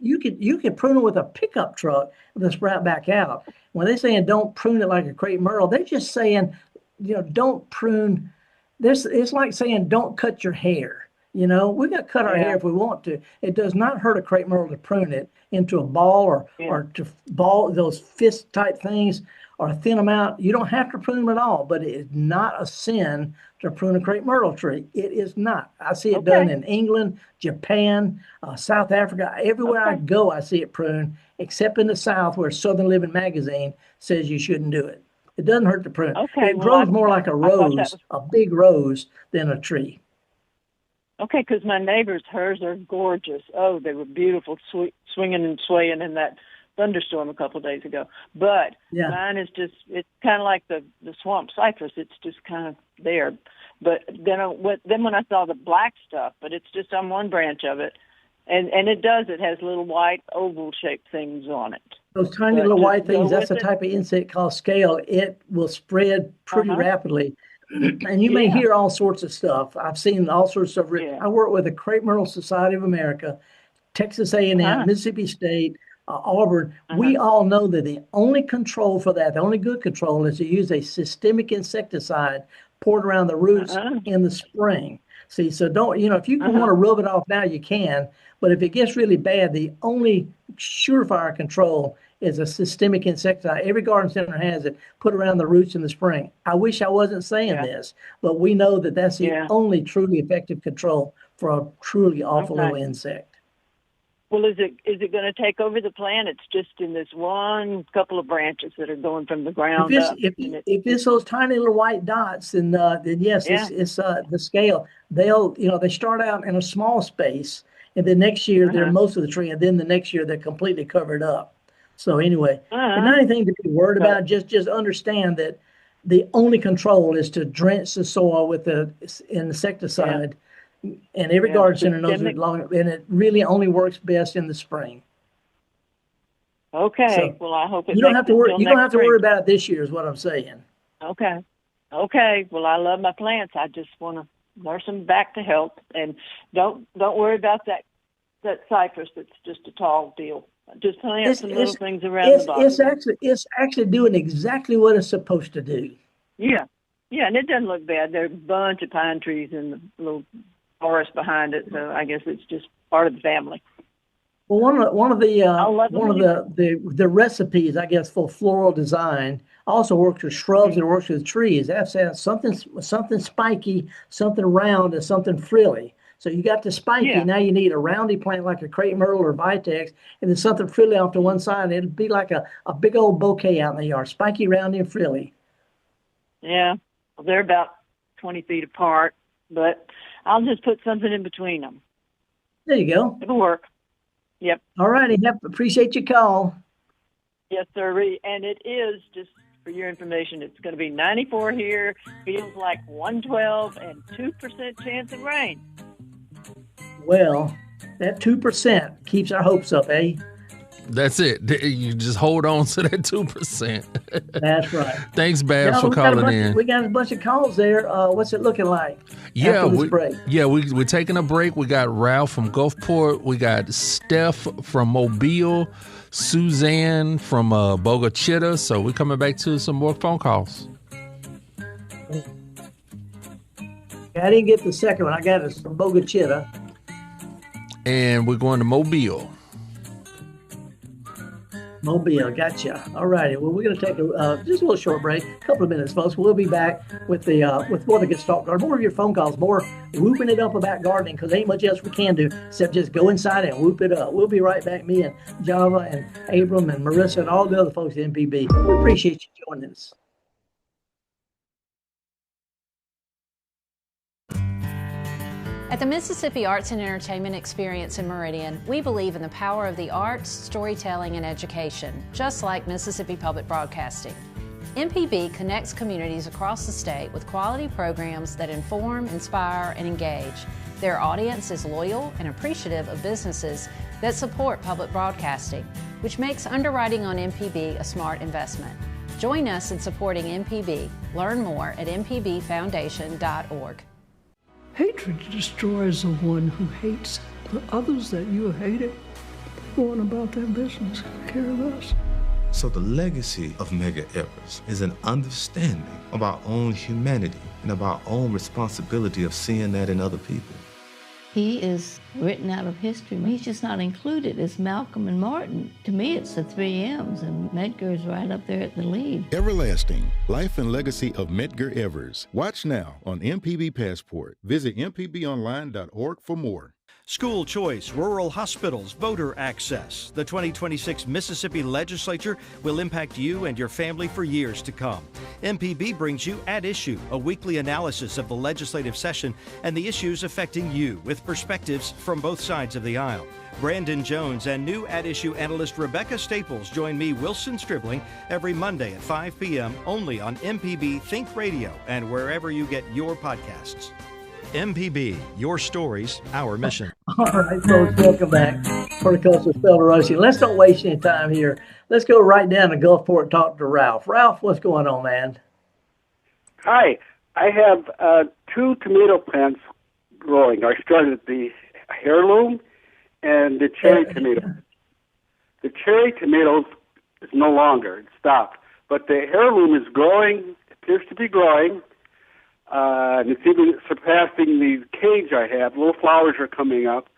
You can prune them with a pickup truck to sprout back out. When they're saying don't prune it like a crepe myrtle, they're just saying, you know, don't prune. It's like saying don't cut your hair. You know, we got to cut our hair if we want to. It does not hurt a crepe myrtle to prune it into a ball or to ball those fist type things or thin them out. You don't have to prune them at all, but it is not a sin to prune a crepe myrtle tree. It is not. I see it done in England, Japan, South Africa. Everywhere I go, I see it pruned, except in the South where Southern Living magazine says you shouldn't do it. It doesn't hurt to prune. It grows more like a rose, a big rose, than a tree. Okay, because my neighbors, hers are gorgeous. Oh, they were beautiful, swinging and swaying in that thunderstorm a couple of days ago. But mine is just, it's kind of like the swamp cypress. It's just kind of there. But then when I saw the black stuff, but it's just on one branch of it, and it has little white oval-shaped things on it. Those tiny little white things, that's a type of insect called scale. It will spread pretty rapidly. And you may hear all sorts of stuff. I've seen all sorts of stuff. I work with the Crepe Myrtle Society of America, Texas A&M, Mississippi State, Auburn. We all know that the only control for that, the only good control, is to use a systemic insecticide poured around the roots in the spring. See, so don't, you know, if you want to rub it off now, you can. But if it gets really bad, the only surefire control is a systemic insecticide. Every garden center has it, put around the roots in the spring. I wish I wasn't saying this, but we know that that's the only truly effective control for a truly awful little insect. Well, is it going to take over the plant? It's just in this one couple of branches that are going from the ground up. If it's those tiny little white dots, then yes, it's the scale. They start out in a small space, and then next year they're most of the tree, and then the next year they're completely covered up. So anyway, not anything to be worried about. Just understand that the only control is to drench the soil with the insecticide. And every garden center knows it and it really only works best in the spring. Okay. So well, I hope you don't have to worry. You don't have to worry about it this year, is what I'm saying. Okay. Well, I love my plants. I just want to nurse them back to health, and don't worry about that cypress. That's just a tall deal. Just plant some little things around the bottom. It's actually doing exactly what it's supposed to do. Yeah, and it doesn't look bad. There are a bunch of pine trees in the little forest behind it, so I guess it's just part of the family. Well, one of the recipes, I guess, for floral design also works with shrubs and works with trees. That's something spiky, something round, and something frilly. So you got the spiky. Now you need a roundy plant like a crepe myrtle or vitex, and then something frilly off to one side. It'll be like a big old bouquet out in the yard, spiky, roundy, and frilly. Yeah, well, they're about 20 feet apart, but I'll just put something in between them. There you go. It'll work. Yep. All righty. Appreciate your call. Yes, sir. And it is, just for your information, it's going to be 94 here, feels like 112, and 2% chance of rain. Well, that 2% keeps our hopes up, eh? That's it. You just hold on to that 2%. That's right. Thanks, Babs, for calling in. We got a bunch of calls there. What's it looking like after this break? We're taking a break. We got Ralph from Gulfport. We got Steph from Mobile. Suzanne from Bogachita. So we're coming back to some more phone calls. I didn't get the second one. I got it from Bogachita. And we're going to Mobile. Mobile, gotcha. All righty. Well, we're going to take just a little short break, a couple of minutes, folks. We'll be back with more of the Gestalt Gardener, more of your phone calls, more whooping it up about gardening, because ain't much else we can do except just go inside and whoop it up. We'll be right back, me and Java and Abram and Marissa and all the other folks at MPB. We appreciate you joining us. At the Mississippi Arts and Entertainment Experience in Meridian, we believe in the power of the arts, storytelling, and education, just like Mississippi Public Broadcasting. MPB connects communities across the state with quality programs that inform, inspire, and engage. Their audience is loyal and appreciative of businesses that support public broadcasting, which makes underwriting on MPB a smart investment. Join us in supporting MPB. Learn more at mpbfoundation.org. Hatred destroys the one who hates. The others that you have hated, they go on about their business, care of us. So the legacy of Medgar Evers is an understanding of our own humanity and of our own responsibility of seeing that in other people. He is written out of history. He's just not included as Malcolm and Martin. To me, it's the 3 M's, and Medgar's right up there at the lead. Everlasting, Life and Legacy of Medgar Evers. Watch now on MPB Passport. Visit mpbonline.org for more. School choice, rural hospitals, voter access. The 2026 Mississippi Legislature will impact you and your family for years to come. MPB brings you At Issue, a weekly analysis of the legislative session and the issues affecting you with perspectives from both sides of the aisle. Brandon Jones and new At Issue analyst Rebecca Staples join me, Wilson Stribling, every Monday at 5 p.m. only on MPB Think Radio and wherever you get your podcasts. MPB, your stories, our mission. All right, folks, welcome back. Horticulturalist Felder Rushing. Let's don't waste any time here. Let's go right down to Gulfport and talk to Ralph. Ralph, what's going on, man? Hi. I have 2 tomato plants growing. I started the heirloom and the cherry tomato. The cherry tomato is no longer. It stopped. But the heirloom is growing, appears to be growing. And it's even surpassing the cage I have. Little flowers are coming up.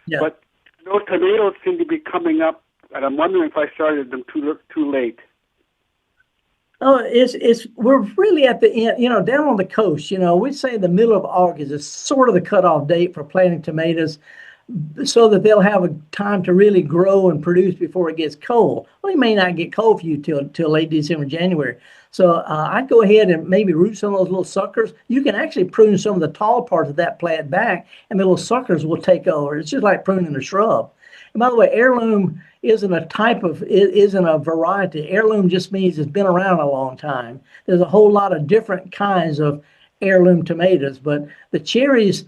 Yeah. But those tomatoes seem to be coming up, and I'm wondering if I started them too late. Oh, we're really at the end, down on the coast, we'd say the middle of August is sort of the cutoff date for planting tomatoes so that they'll have a time to really grow and produce before it gets cold. Well, it may not get cold for you till late December, January. So I'd go ahead and maybe root some of those little suckers. You can actually prune some of the tall parts of that plant back, and the little suckers will take over. It's just like pruning a shrub. And by the way, heirloom isn't a variety. Heirloom just means it's been around a long time. There's a whole lot of different kinds of heirloom tomatoes, but the cherries,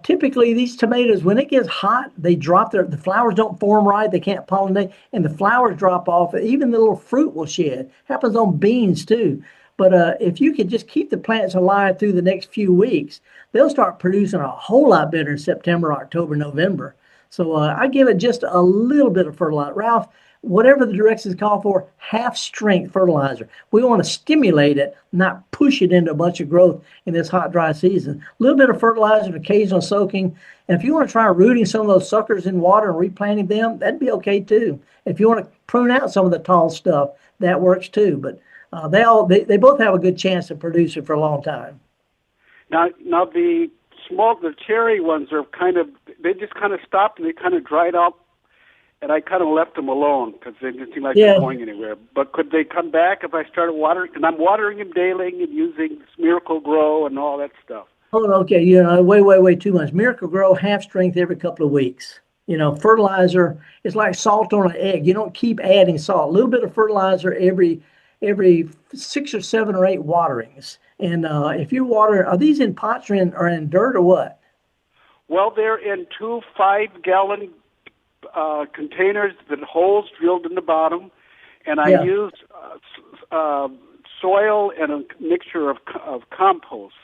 typically these tomatoes, when it gets hot, they drop the flowers don't form right, they can't pollinate, and the flowers drop off. Even the little fruit will shed. Happens on beans too. But if you could just keep the plants alive through the next few weeks, they'll start producing a whole lot better in September, October, November. So I give it just a little bit of fertilizer. Ralph, whatever the directions call for, half-strength fertilizer. We want to stimulate it, not push it into a bunch of growth in this hot, dry season. A little bit of fertilizer and occasional soaking. And if you want to try rooting some of those suckers in water and replanting them, that'd be okay too. If you want to prune out some of the tall stuff, that works too. But they both have a good chance of producing for a long time. Now the cherry ones are they just kind of stopped and they kind of dried up. And I kind of left them alone because they didn't seem like they're going anywhere. But could they come back if I started watering? And I'm watering them daily and using Miracle Grow and all that stuff. Oh, okay. Way too much. Miracle Grow, half strength every couple of weeks. Fertilizer is like salt on an egg. You don't keep adding salt. A little bit of fertilizer every 6 or 7 or 8 waterings. And if you water, are these in pots or in dirt or what? Well, they're in 2 5-gallon containers with holes drilled in the bottom, and I use soil and a mixture of compost.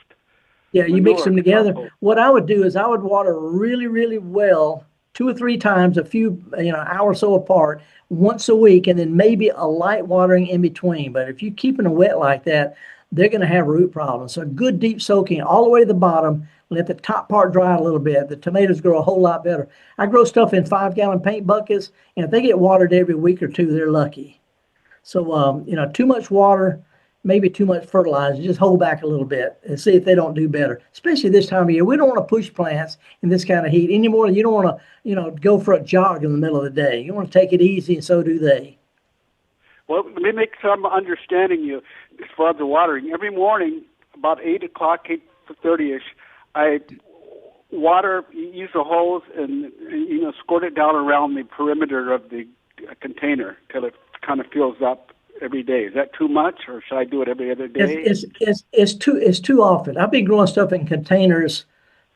Yeah, you mix them together. Compost. What I would do is I would water really, really well 2 or 3 times, a few hour or so apart, once a week, and then maybe a light watering in between. But if you're keeping them wet like that, they're going to have root problems. So good deep soaking all the way to the bottom. Let the top part dry a little bit. The tomatoes grow a whole lot better. I grow stuff in 5-gallon paint buckets, and if they get watered every week or 2, they're lucky. So, too much water, maybe too much fertilizer. Just hold back a little bit and see if they don't do better, especially this time of year. We don't want to push plants in this kind of heat anymore. You don't want to, go for a jog in the middle of the day. You want to take it easy, and so do they. Well, let me make sure I'm understanding you as far as the watering. Every morning, about 8 o'clock, 8:30-ish, I water, you use a hose and squirt it down around the perimeter of the container till it kind of fills up every day. Is that too much, or should I do it every other day? It's too often. I've been growing stuff in containers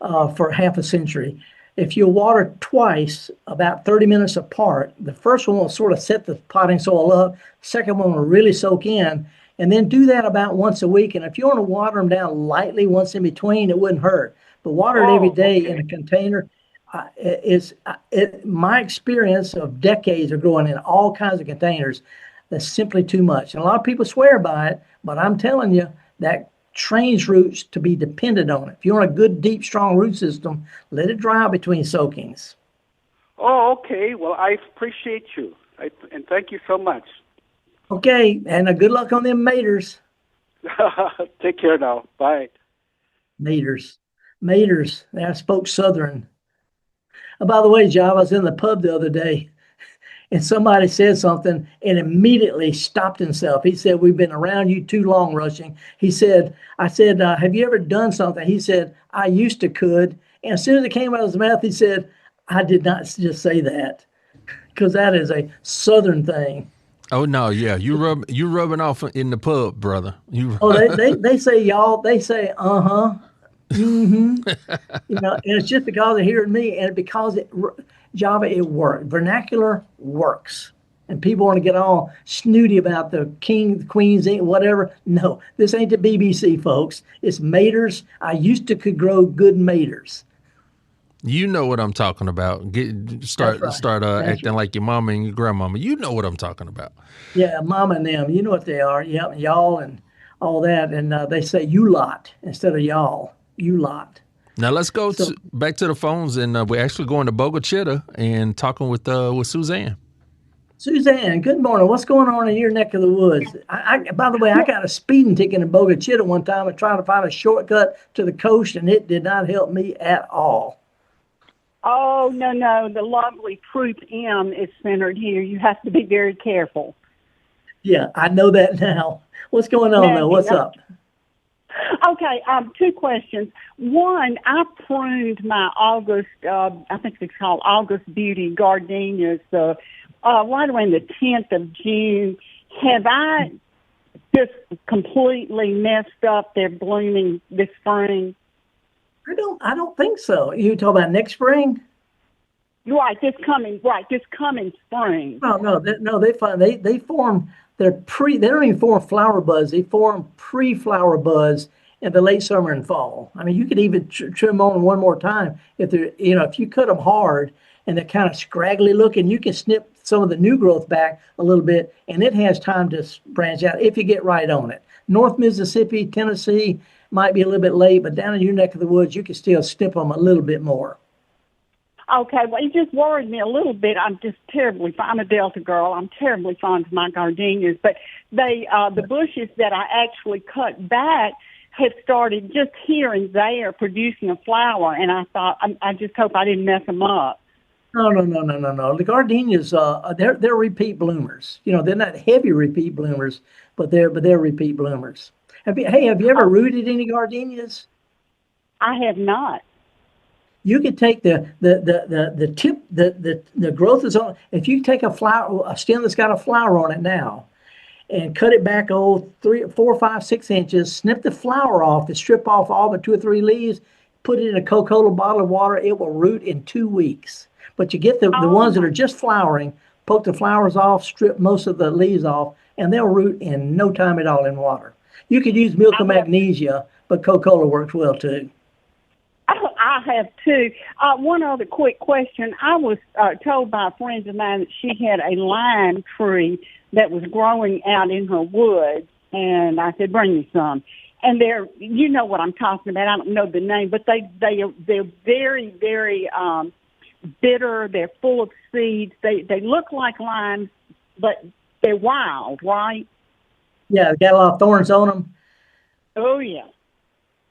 for half a century. If you water twice, about 30 minutes apart, the first one will sort of set the potting soil up. The second one will really soak in, and then do that about once a week. And if you want to water them down lightly once in between, it wouldn't hurt. But water it every day in a container my experience of decades of growing in all kinds of containers. That's simply too much. And a lot of people swear by it, but I'm telling you that trains roots to be dependent on it. If you want a good, deep, strong root system, let it dry out between soakings. Oh, okay. Well, I appreciate you, and thank you so much. Okay, and good luck on them maters. Take care now. Bye. Maters. I spoke Southern. By the way, Joe, I was in the pub the other day, and somebody said something and immediately stopped himself. He said, "We've been around you too long, Rushing." I said, "Have you ever done something?" He said, "I used to could." And as soon as it came out of his mouth, he said, "I did not just say that," because that is a Southern thing. Oh no, yeah, you rubbing off in the pub, brother. They say y'all. They say mm-hmm. And it's just because of hearing me, and because Java, it works. Vernacular works. And people want to get all snooty about the king, the queens, whatever. No, this ain't the BBC, folks. It's maters. I used to could grow good maters. You know what I'm talking about. Start acting like your mama and your grandmama. You know what I'm talking about. Yeah, mama and them. You know what they are. Yep, y'all and all that. And they say you lot instead of y'all. You lot. Now let's go back to the phones, and we're actually going to Bogachita and talking with Suzanne. Suzanne, good morning. What's going on in your neck of the woods? By the way, I got a speeding ticket in Bogachita one time and trying to find a shortcut to the coast, and it did not help me at all. Oh, no. The lovely Troop M is centered here. You have to be very careful. Yeah, I know that now. What's going on, though? What's up? Okay, two questions. One, I pruned my August, I think it's called August Beauty gardenias, right around the 10th of June. Have I just completely messed up their blooming this spring? I don't think so. You talk about next spring? Right, this coming spring. No, they form. They don't even form flower buds. They form pre-flower buds in the late summer and fall. I mean, you could even trim on one more time if you cut them hard and they're kind of scraggly looking, you can snip some of the new growth back a little bit, and it has time to branch out if you get right on it. North Mississippi, Tennessee might be a little bit late, but down in your neck of the woods, you can still snip them a little bit more. Okay, well, it just worried me a little bit. I'm a Delta girl. I'm terribly fond of my gardenias, but the bushes that I actually cut back have started just here and there producing a flower, and I thought, I just hope I didn't mess them up. No. The gardenias, they're repeat bloomers. They're not heavy repeat bloomers, but they're repeat bloomers. Have you ever rooted any gardenias? I have not. You could take the tip, the growth is on. If you take a stem that's got a flower on it now, and cut it back 3, 4, 5, 6 inches, snip the flower off, to strip off all the 2 or 3 leaves, put it in a Coca-Cola bottle of water, it will root in 2 weeks. But you get the ones that are just flowering, poke the flowers off, strip most of the leaves off, and they'll root in no time at all in water. You could use milk of magnesia, but Coca-Cola works well too. I have too. One other quick question. I was told by a friend of mine that she had a lime tree that was growing out in her woods, and I said, bring me some. And you know what I'm talking about. I don't know the name, but they're very, very bitter. They're full of seeds. They look like limes, but they're wild, right? Yeah, they got a lot of thorns on them. Oh, yeah.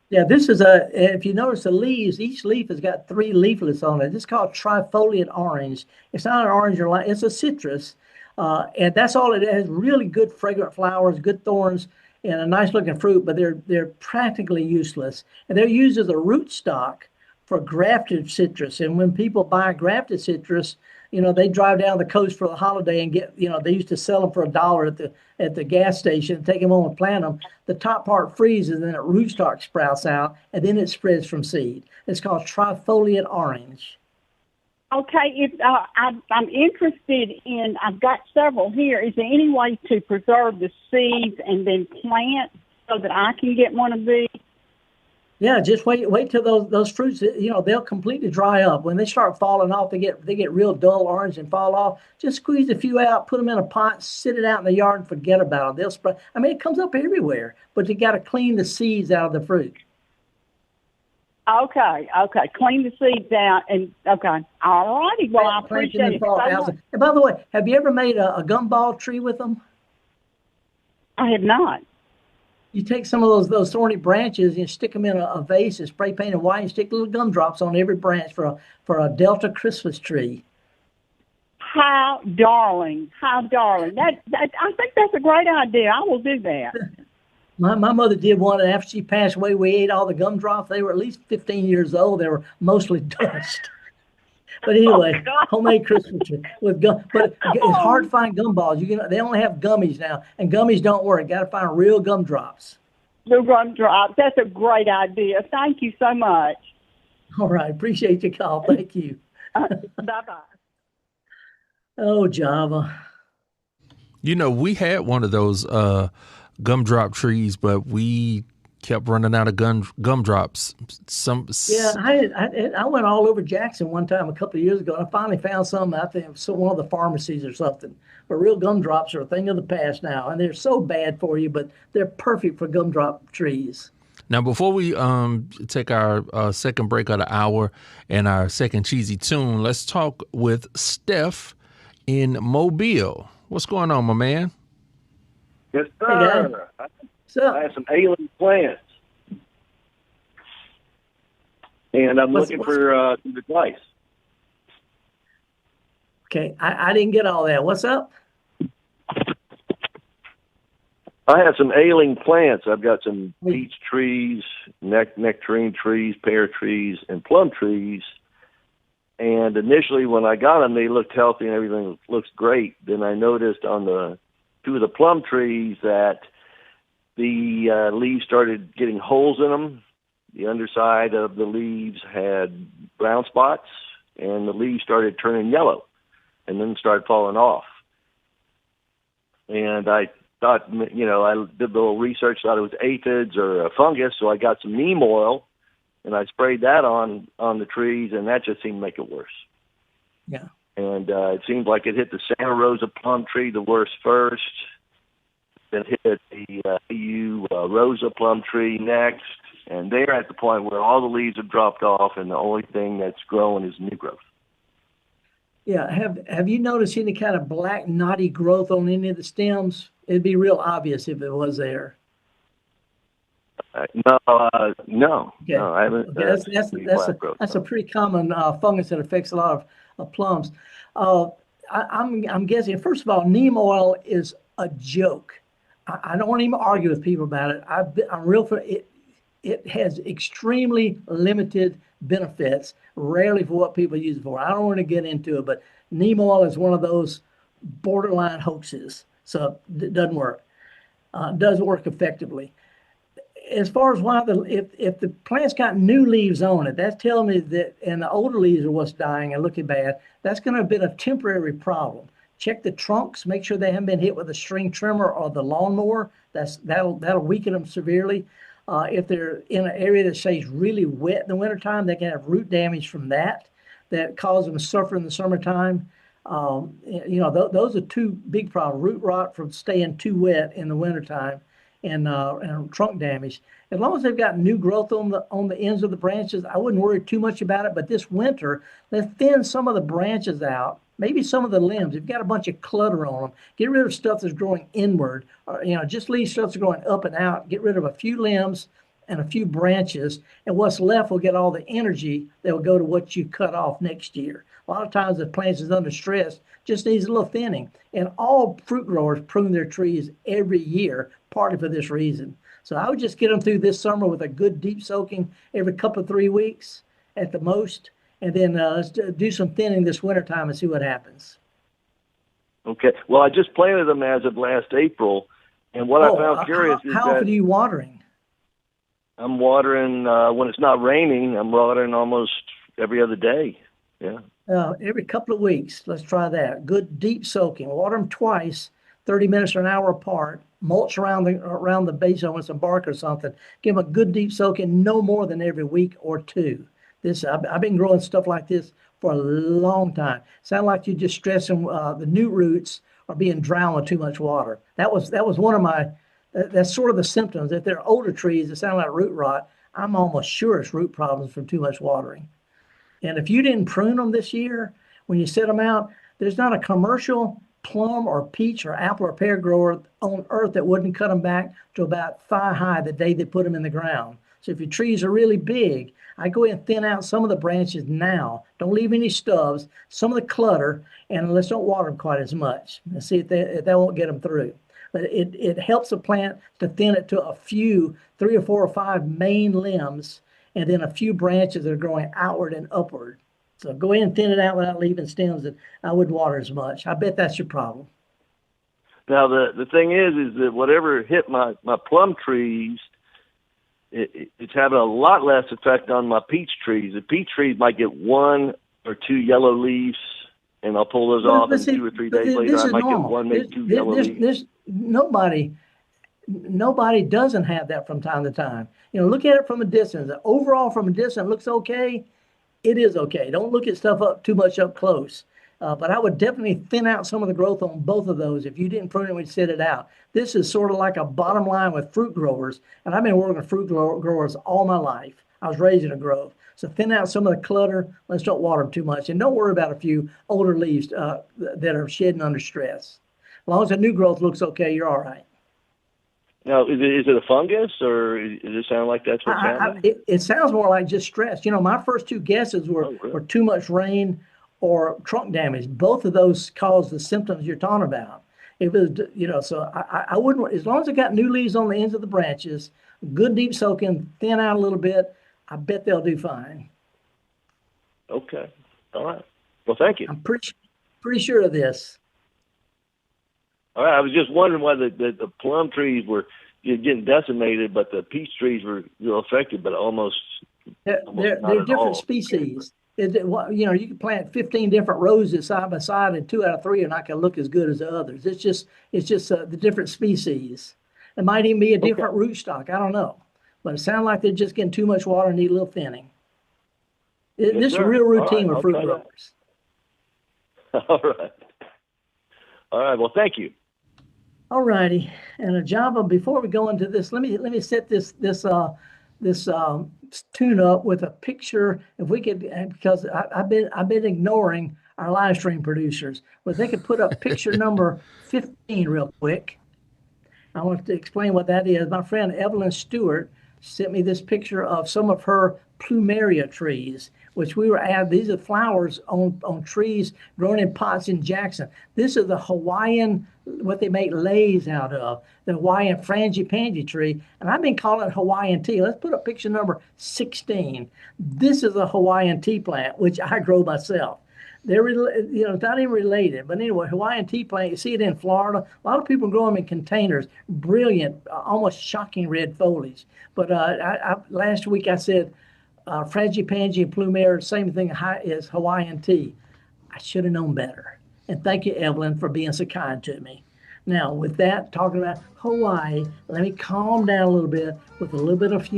Yeah, this is if you notice the leaves, each leaf has got 3 leaflets on it. It's called trifoliate orange. It's not an orange or lime, it's a citrus. And that's all it has. Really good fragrant flowers, good thorns, and a nice looking fruit, but they're practically useless. And they're used as a rootstock for grafted citrus. And when people buy grafted citrus, they drive down the coast for the holiday and get, they used to sell them for $1 at the gas station, take them home and plant them. The top part freezes, and then it rootstock sprouts out, and then it spreads from seed. It's called trifoliate orange. Okay, if I'm interested in, I've got several here. Is there any way to preserve the seeds and then plant so that I can get one of these? Yeah, just wait till those fruits, they'll completely dry up. When they start falling off, they get real dull orange and fall off. Just squeeze a few out, put them in a pot, sit it out in the yard, and forget about it. They'll spread. I mean, it comes up everywhere, but you got to clean the seeds out of the fruit. Okay. Clean the seeds out, and okay. All righty. Well, I appreciate it. And by the way, have you ever made a gumball tree with them? I have not. You take some of those thorny branches and stick them in a vase and spray paint it white and stick little gumdrops on every branch for a Delta Christmas tree. How darling. That I think that's a great idea. I will do that. My mother did one, and after she passed away, we ate all the gumdrops. They were at least 15 years old. They were mostly dust. But anyway, homemade Christmas tree with gum. But it's hard to find gumballs. They only have gummies now, and gummies don't work. Got to find real gumdrops. Real gumdrops. That's a great idea. Thank you so much. All right, appreciate your call. Thank you. Bye-bye. Oh, Java. We had one of those gumdrop trees, but we kept running out of gumdrops. I went all over Jackson one time a couple of years ago, and I finally found some. I think one of the pharmacies or something. But real gumdrops are a thing of the past now, and they're so bad for you, but they're perfect for gumdrop trees. Now, before we take our second break of the hour and our second cheesy tune, let's talk with Steph in Mobile. What's going on, my man? Yes, sir. I have some ailing plants, and I'm looking for some advice. Okay, I didn't get all that. What's up? I have some ailing plants. I've got some peach trees, nectarine trees, pear trees, and plum trees. And initially, when I got them, they looked healthy and everything looks great. Then I noticed on the two of the plum trees that the leaves started getting holes in them. The underside of the leaves had brown spots, and the leaves started turning yellow and then started falling off. And I thought, I did a little research, thought it was aphids or a fungus, so I got some neem oil, and I sprayed that on the trees, and that just seemed to make it worse. Yeah. And it seemed like it hit the Santa Rosa plum tree the worst first, then hit the EU Rosa plum tree next, and they're at the point where all the leaves have dropped off, and the only thing that's growing is new growth. Yeah, have you noticed any kind of black knotty growth on any of the stems? It'd be real obvious if it was there. No. Okay. No, I haven't. Okay, that's a pretty common fungus that affects a lot of plums. I'm guessing, first of all, neem oil is a joke. I don't want to even argue with people about it. I'm real for it. It has extremely limited benefits, rarely for what people use it for. I don't want to get into it, but neem oil is one of those borderline hoaxes. So it doesn't work. Doesn't work effectively. As far as why if the plant's got new leaves on it, that's telling me that, and the older leaves are what's dying and looking bad, that's going to have been a temporary problem. Check the trunks, make sure they haven't been hit with a string trimmer or the lawnmower. That'll weaken them severely. If they're in an area that stays really wet in the wintertime, they can have root damage from that causes them to suffer in the summertime. Those are two big problems: root rot from staying too wet in the wintertime, and trunk damage. As long as they've got new growth on the ends of the branches, I wouldn't worry too much about it. But this winter, let's thin some of the branches out, maybe some of the limbs. If you've got a bunch of clutter on them, get rid of stuff that's growing inward, or just leave stuff that's growing up and out. Get rid of a few limbs and a few branches, and what's left will get all the energy that will go to what you cut off next year. A lot of times the plant is under stress, just needs a little thinning. And all fruit growers prune their trees every year, partly for this reason. So I would just get them through this summer with a good deep soaking every couple of 3 weeks, at the most, and then let's do some thinning this wintertime and see what happens. Okay. Well, I just planted them as of last April, and what I found curious is how often are you watering? I'm watering when it's not raining. I'm watering almost every other day. Yeah. Every couple of weeks. Let's try that. Good deep soaking. Water them twice, 30 minutes or an hour apart. Mulch around the base with some bark or something. Give them a good deep soaking, no more than every week or two. I've been growing stuff like this for a long time. Sound like you're just stressing the new roots are being drowned with too much water. That was one of my. That's sort of the symptoms. If they're older trees that sound like root rot, I'm almost sure it's root problems from too much watering. And if you didn't prune them this year, when you set them out, there's not a commercial plum or peach or apple or pear grower on earth that wouldn't cut them back to about thigh high the day they put them in the ground. So if your trees are really big, I go ahead and thin out some of the branches now. Don't leave any stubs, some of the clutter, and let's don't water them quite as much. And see if that won't get them through. But it helps a plant to thin it to a few, 3 or 4 or 5 main limbs, and then a few branches that are growing outward and upward. So go ahead and thin it out without leaving stems that I wouldn't water as much. I bet that's your problem. Now, the thing is that whatever hit my plum trees, it's having a lot less effect on my peach trees. The peach trees might get 1 or 2 yellow leaves, and I'll pull those off, and 2 or 3 days later I might get 1, maybe 2 yellow leaves. Nobody doesn't have that from time to time. Look at it from a distance. Overall, from a distance, it looks okay. It is okay. Don't look at stuff too much up close. But I would definitely thin out some of the growth on both of those. If you didn't prune it, we'd set it out. This is sort of like a bottom line with fruit growers, and I've been working with fruit growers all my life. I was raised in a grove. So thin out some of the clutter. Let's don't water them too much. And don't worry about a few older leaves that are shedding under stress. As long as the new growth looks okay, you're all right. Now, is it a fungus, or does it sound like that's what's happening? It sounds more like just stress. My first 2 guesses were too much rain or trunk damage. Both of those caused the symptoms you're talking about. It was, so I wouldn't, as long as it got new leaves on the ends of the branches, good deep soaking, thin out a little bit, I bet they'll do fine. Okay. All right. Well, thank you. I'm pretty sure of this. All right. I was just wondering why the plum trees were getting decimated, but the peach trees were affected, but almost they're different species. You can plant 15 different roses side by side, and 2 out of 3 are not going to look as good as the others. It's just the different species. It might even be a different rootstock. I don't know, but it sounds like they're just getting too much water and need a little thinning. This is a real routine with fruit growers. All right. All right. Well, thank you. All righty. And Java, before we go into this, let me set this tune up with a picture. If we could, because I've been ignoring our live stream producers, but they could put up picture number 15 real quick. I want to explain what that is. My friend Evelyn Stewart sent me this picture of some of her plumeria trees, which we were at. These are flowers on trees grown in pots in Jackson. This is the Hawaiian, what they make leis out of, the Hawaiian frangipani tree. And I've been calling it Hawaiian tea. Let's put up picture number 16. This is a Hawaiian tea plant, which I grow myself. They're, it's not even related. But anyway, Hawaiian tea plant, you see it in Florida. A lot of people grow them in containers. Brilliant, almost shocking red foliage. But last week I said, frangipani and plumeria, same thing as Hawaiian tea. I should have known better. And thank you, Evelyn, for being so kind to me. Now, with that, talking about Hawaii, let me calm down a little bit with a little bit of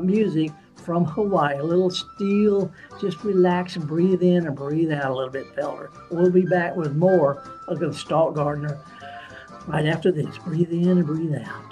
music from Hawaii. A little still, just relax and breathe in and breathe out a little bit, Felder. We'll be back with more of the Gestalt Gardener right after this. Breathe in and breathe out.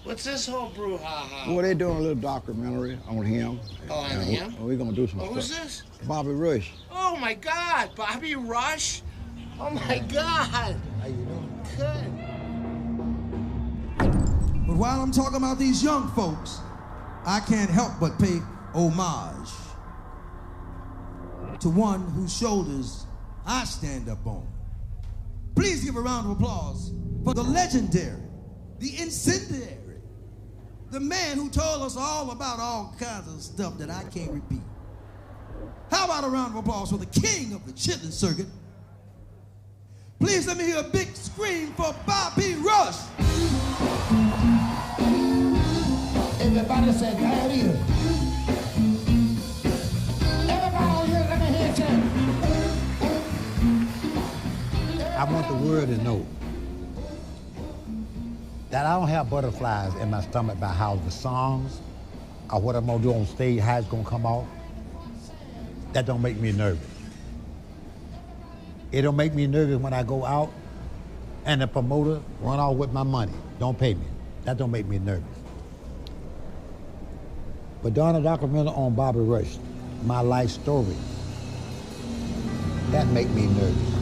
What's this whole brouhaha? Well, they're doing a little documentary on him. Oh, on him? We're going to do some stuff. Who's this? Bobby Rush. Oh, my God. Bobby Rush? Oh, my God. How you doing? Good. But while I'm talking about these young folks, I can't help but pay homage to one whose shoulders I stand up on. Please give a round of applause for the legendary, the incendiary, the man who told us all about all kinds of stuff that I can't repeat. How about a round of applause for the king of the chitlin circuit? Please let me hear a big scream for Bobby Rush. Everybody said, there it is. Everybody here, let me hear it. I want the world to know that I don't have butterflies in my stomach by how the songs or what I'm gonna do on stage, how it's gonna come off. That don't make me nervous. It don't make me nervous when I go out and the promoter run off with my money, don't pay me. That don't make me nervous. But doing a documentary on Bobby Rush, my life story, that make me nervous.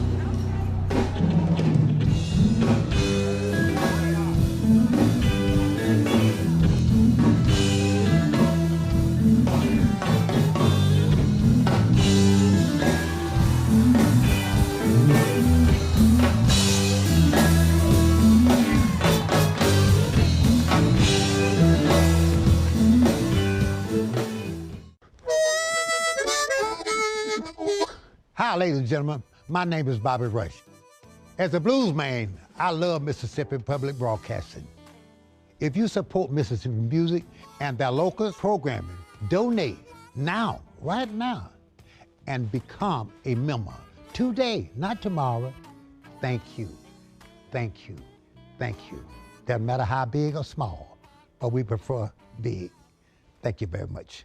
Hi, ladies and gentlemen. My name is Bobby Rush. As a blues man, I love Mississippi Public Broadcasting. If you support Mississippi music and their local programming, donate now, right now, and become a member today, not tomorrow. Thank you, thank you, thank you. Doesn't matter how big or small, but we prefer big. Thank you very much.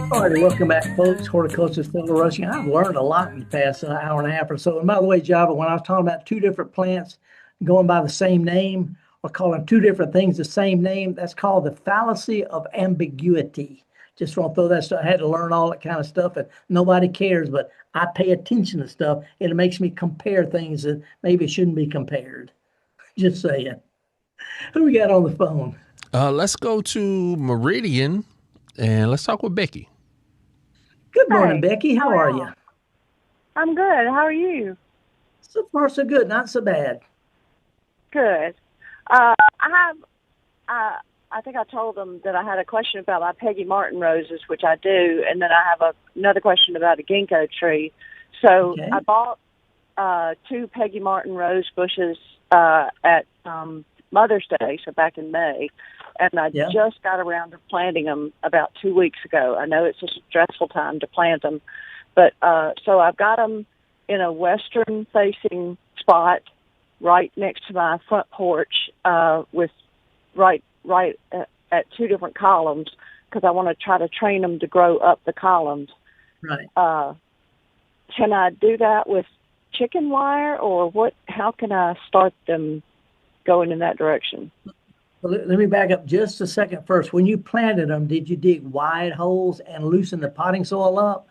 All righty, welcome back, folks. Horticulturalist Felder Rushing. I've learned a lot in the past hour and a half or so. And by the way, Java, when I was talking about two different plants going by the same name or calling two different things the same name, that's called the fallacy of ambiguity. Just want to throw that stuff. I had to learn all that kind of stuff, and nobody cares, but I pay attention to stuff, and it makes me compare things that maybe shouldn't be compared. Just saying. Who we got on the phone? Let's go to Meridian, and let's talk with Becky. Good morning, Becky. How are you? I'm good. How are you? So far, so good. Not so bad. Good. I think I told them that I had a question about my Peggy Martin roses, which I do, and then I have another question about a ginkgo tree. So okay. I bought 2 Peggy Martin rose bushes at Mother's Day, so back in May, and I just got around to planting them about 2 weeks ago. I know it's a stressful time to plant them, but so I've got them in a western-facing spot right next to my front porch with right at 2 different columns because I want to try to train them to grow up the columns. Right. Can I do that with chicken wire, or what? How can I start them going in that direction? Well, let me back up just a second first. When you planted them, did you dig wide holes and loosen the potting soil up?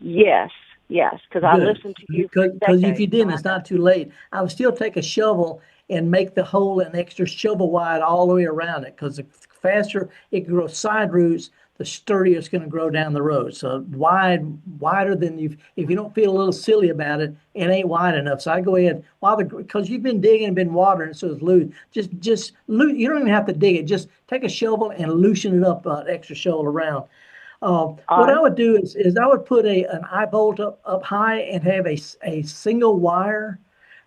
Yes, because I listened to you. Because if you didn't, it's not too late. I would still take a shovel and make the hole an extra shovel wide all the way around it, because the faster it grows side roots, the sturdier it's going to grow down the road. So wider than if you don't feel a little silly about it, it ain't wide enough. So I go ahead because you've been digging and been watering, so it's loose. Just you don't even have to dig it. Just take a shovel and loosen it up, extra shovel around. What I would do is I would put an eye bolt up high and have a single wire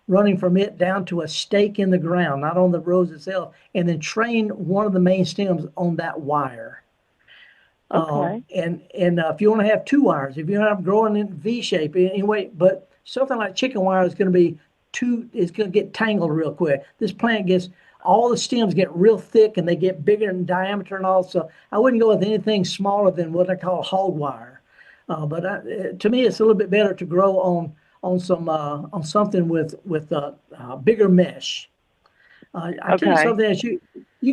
running from it down to a stake in the ground, not on the rose itself, and then train one of the main stems on that wire. Okay. And if you want to have 2 wires, if you don't have growing in V shape anyway, but something like chicken wire is going to be it's going to get tangled real quick. This plant all the stems get real thick and they get bigger in diameter and all. So I wouldn't go with anything smaller than what I call hog wire. But to me, it's a little bit better to grow on something with bigger mesh. I tell you something else. You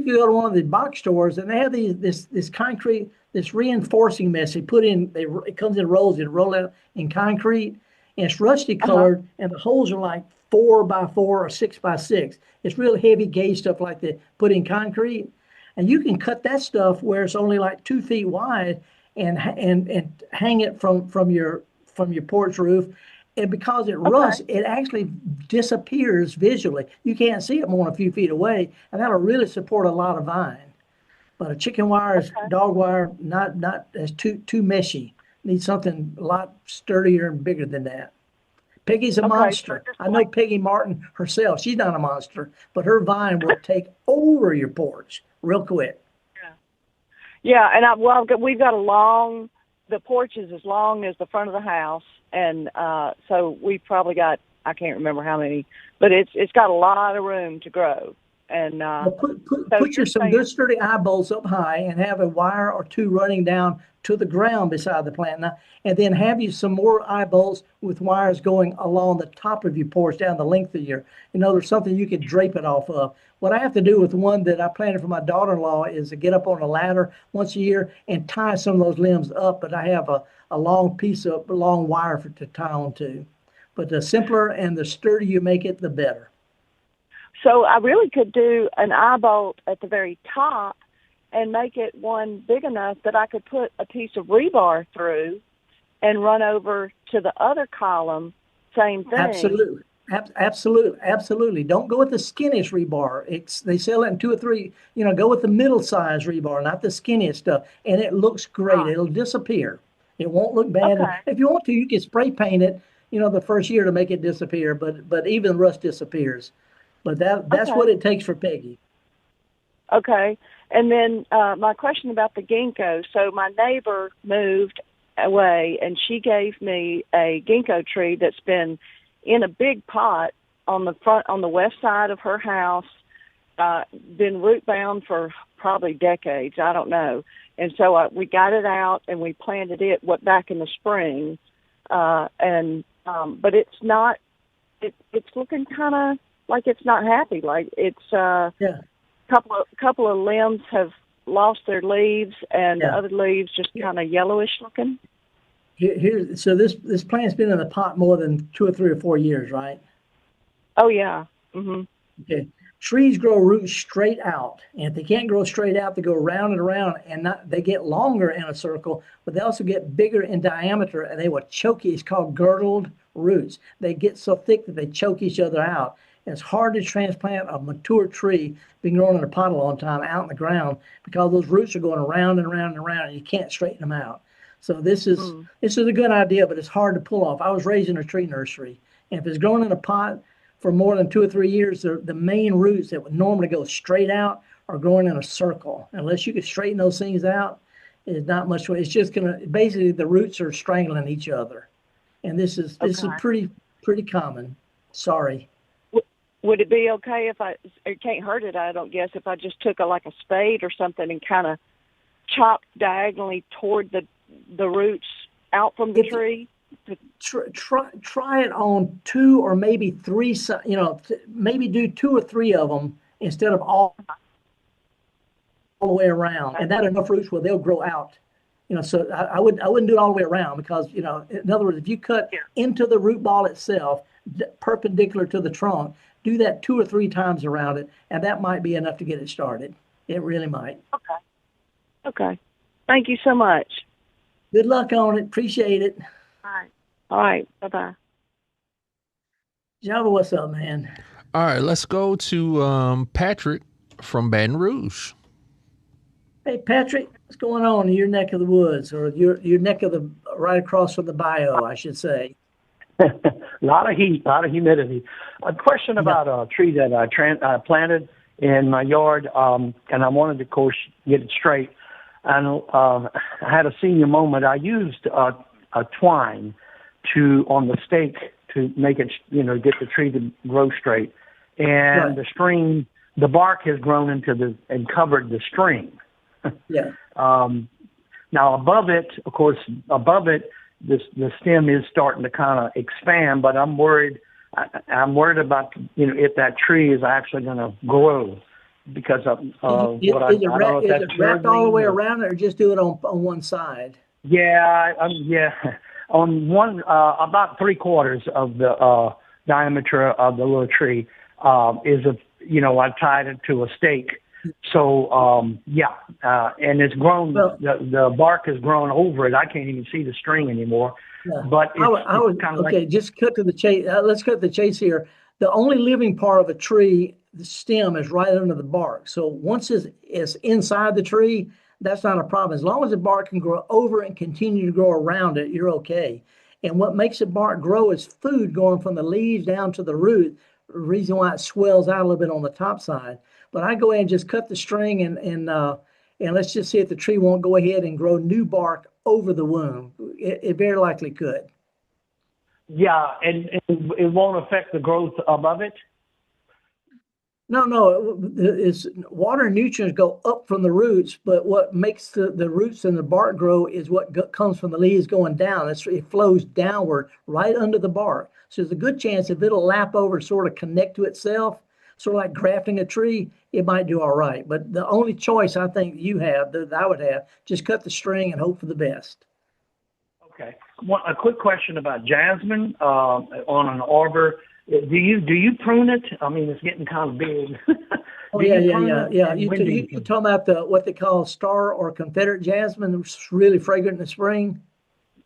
can go to one of the box stores and they have this concrete, this reinforcing mesh they put in. It comes in rolls. You roll it in concrete, And it's rusty colored, and the holes are like 4 by 4 or 6 by 6. It's real heavy gauge stuff like they put in concrete. And you can cut that stuff where it's only like 2 feet wide and hang it from your porch roof. And because it rusts, it actually disappears visually. You can't see it more than a few feet away, and that'll really support a lot of vine. But a chicken wire is dog wire, not as too meshy. Needs something a lot sturdier and bigger than that. Peggy's a monster. I know Peggy Martin herself. She's not a monster, but her vine will take over your porch real quick. Yeah, and we've got the porch is as long as the front of the house, and so we've probably got, I can't remember how many, but it's got a lot of room to grow. And put some good sturdy eye bolts up high and have a wire or two running down to the ground beside the plant, and then have you some more eye bolts with wires going along the top of your porch down the length of your, there's something you could drape it off of. What I have to do with one that I planted for my daughter-in-law is to get up on a ladder once a year and tie some of those limbs up, but I have a long piece of long wire to tie on to. But the simpler and the sturdier you make it, the better. So I really could do an eye bolt at the very top and make it one big enough that I could put a piece of rebar through and run over to the other column, same thing. Absolutely. Don't go with the skinniest rebar. They sell it in 2 or 3, go with the middle-sized rebar, not the skinniest stuff. And it looks great. It'll disappear. It won't look bad. Okay. If you want to, you can spray paint it, the first year to make it disappear, but even rust disappears. But that's what it takes for Peggy. Okay. And then my question about the ginkgo. So my neighbor moved away, and she gave me a ginkgo tree that's been in a big pot on the west side of her house, been root bound for probably decades. I don't know. And so we got it out and we planted it back in the spring. But it's not. It's looking kind of like it's not happy. Like it's couple of limbs have lost their leaves, and the other leaves just kind of yellowish looking. So this plant's been in the pot more than 2 or 3 or 4 years, right? Oh yeah. Mm-hmm. Okay. Trees grow roots straight out, and if they can't grow straight out, they go round and around, and they get longer in a circle, but they also get bigger in diameter, and they will choke you. It's called girdled roots. They get so thick that they choke each other out. And it's hard to transplant a mature tree, been growing in a pot a long time, out in the ground, because those roots are going around and around and around, and you can't straighten them out. So this is a good idea, but it's hard to pull off. I was raised in a tree nursery, and if it's growing in a pot for more than 2 or 3 years, the main roots that would normally go straight out are growing in a circle. Unless you can straighten those things out, it's not much way. It's just basically the roots are strangling each other, and this is pretty common. Sorry. Would it be okay it can't hurt it, I don't guess, if I just took a spade or something and kind of chopped diagonally toward the roots out from the tree? Try it on 2 or maybe 3, maybe do 2 or 3 of them instead of all the way around. And that enough roots where they'll grow out. So I wouldn't do it all the way around because, in other words, if you cut into the root ball itself, perpendicular to the trunk, do that 2 or 3 times around it, and that might be enough to get it started. It really might. Okay. Thank you so much. Good luck on it. Appreciate it. All right. Bye-bye. Java, what's up, man? All right, let's go to Patrick from Baton Rouge. Hey, Patrick, what's going on in your neck of the woods, or your neck of right across from the bayou, I should say? A lot of heat, a lot of humidity. A question about a tree that I planted in my yard, and I wanted to, of course, get it straight. And I had a senior moment. I used a twine on the stake to make it, get the tree to grow straight. And the bark has grown and covered the string. Yeah. Now above it, the stem is starting to kind of expand, but I'm worried about, if that tree is actually going to grow because of is it wrapped all the way around, or just do it on one side? Yeah. on one, about 3/4 of the diameter of the little tree is I've tied it to a stake. So, and it's grown, the bark has grown over it. I can't even see the string anymore. Yeah. But I would kind of okay, just cut to the chase. Let's cut to the chase here. The only living part of a tree, the stem, is right under the bark. So once it's inside the tree, that's not a problem. As long as the bark can grow over and continue to grow around it, you're okay. And what makes the bark grow is food going from the leaves down to the root. The reason why it swells out a little bit on the top side. But I go ahead and just cut the string and let's just see if the tree won't go ahead and grow new bark over the wound. It very likely could. Yeah, and it won't affect the growth above it? No, it's water and nutrients go up from the roots, but what makes the roots and the bark grow is what comes from the leaves going down. It flows downward right under the bark. So there's a good chance if it'll lap over and sort of connect to itself, sort of like grafting a tree, it might do all right. But the only choice I think you have, that I would have, just cut the string and hope for the best. Okay. A quick question about jasmine on an arbor. Do you prune it? I mean, it's getting kind of big. Yeah. You talking about what they call star or Confederate jasmine? It's really fragrant in the spring.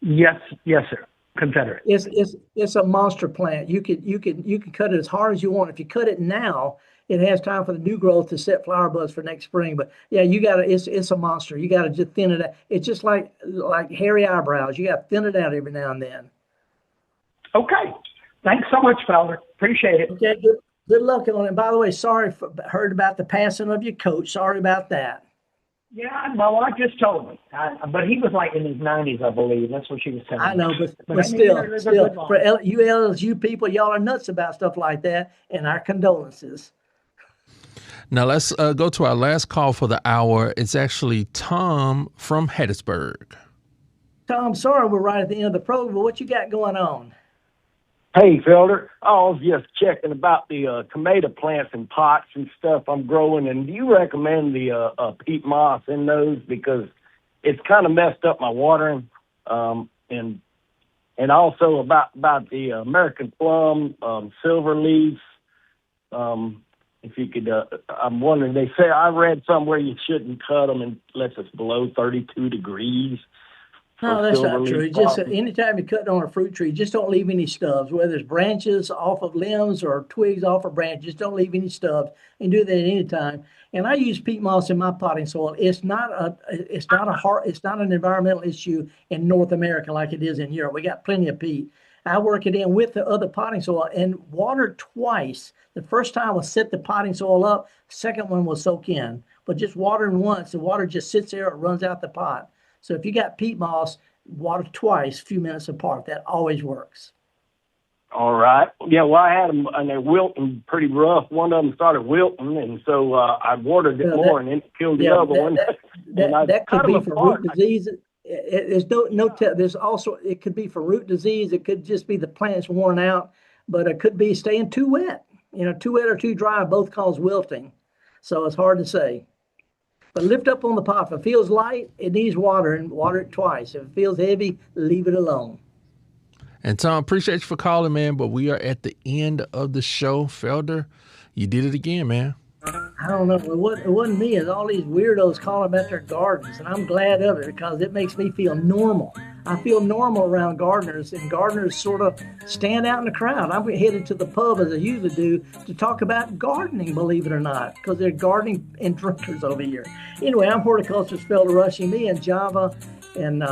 Yes, sir. Confederate. It's a monster plant. You can cut it as hard as you want. If you cut it now, it has time for the new growth to set flower buds for next spring. But yeah, it's a monster. You gotta just thin it out. It's just like hairy eyebrows. You gotta thin it out every now and then. Okay. Thanks so much, Felder. Appreciate it. Okay, good luck on it. By the way, heard about the passing of your coach. Sorry about that. Yeah, my wife just told me. But he was like in his 90s, I believe. That's what she was telling me. I know, but still, for you LSU people, y'all are nuts about stuff like that, and our condolences. Now let's go to our last call for the hour. It's actually Tom from Hattiesburg. Tom, sorry we're right at the end of the program, but what you got going on? Hey, Felder, I was just checking about the tomato plants and pots and stuff I'm growing, and do you recommend the peat moss in those? Because it's kind of messed up my watering, and also about the American plum, silver leaf. If you could, I'm wondering, they say, I read somewhere you shouldn't cut them unless it's below 32 degrees. No, that's not true. Just anytime you cut on a fruit tree, just don't leave any stubs, whether it's branches off of limbs or twigs off of branches. Just don't leave any stubs. You can do that at any time. And I use peat moss in my potting soil. It's not an environmental issue in North America like it is in Europe. We got plenty of peat. I work it in with the other potting soil and water twice. The first time will set the potting soil up. Second one will soak in. But just watering once, the water just sits there. It runs out the pot. So if you got peat moss, water twice, a few minutes apart. That always works. All right. Yeah, well, I had them, and they're wilting pretty rough. One of them started wilting, and so I watered it more, and then it killed the other one. That could be for root disease. There's also, it could be for root disease. It could just be the plant's worn out, but it could be staying too wet. Too wet or too dry both cause wilting. So it's hard to say. But lift up on the pot. If it feels light, it needs water, and water it twice. If it feels heavy, leave it alone. And Tom, appreciate you for calling, man, but we are at the end of the show. Felder, you did it again, man. I don't know. It wasn't me. It's all these weirdos calling about their gardens, and I'm glad of it because it makes me feel normal. I feel normal around gardeners, and gardeners sort of stand out in the crowd. I'm headed to the pub, as I usually do, to talk about gardening, believe it or not, because they're gardening and drinkers over here. Anyway, I'm horticulturalist Felder Rushing. Me and Java and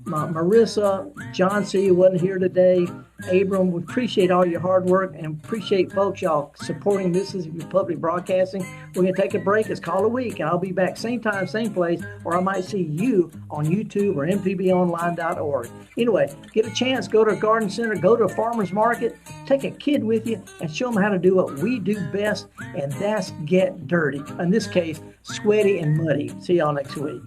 Marissa, John C. wasn't here today. Abram, we appreciate all your hard work and appreciate folks, y'all supporting Mississippi Public Broadcasting. We're going to take a break. It's called a week, and I'll be back same time, same place, or I might see you on YouTube or mpbonline.org. Anyway, get a chance, go to a garden center, go to a farmer's market, take a kid with you, and show them how to do what we do best, and that's get dirty. In this case, sweaty and muddy. See y'all next week.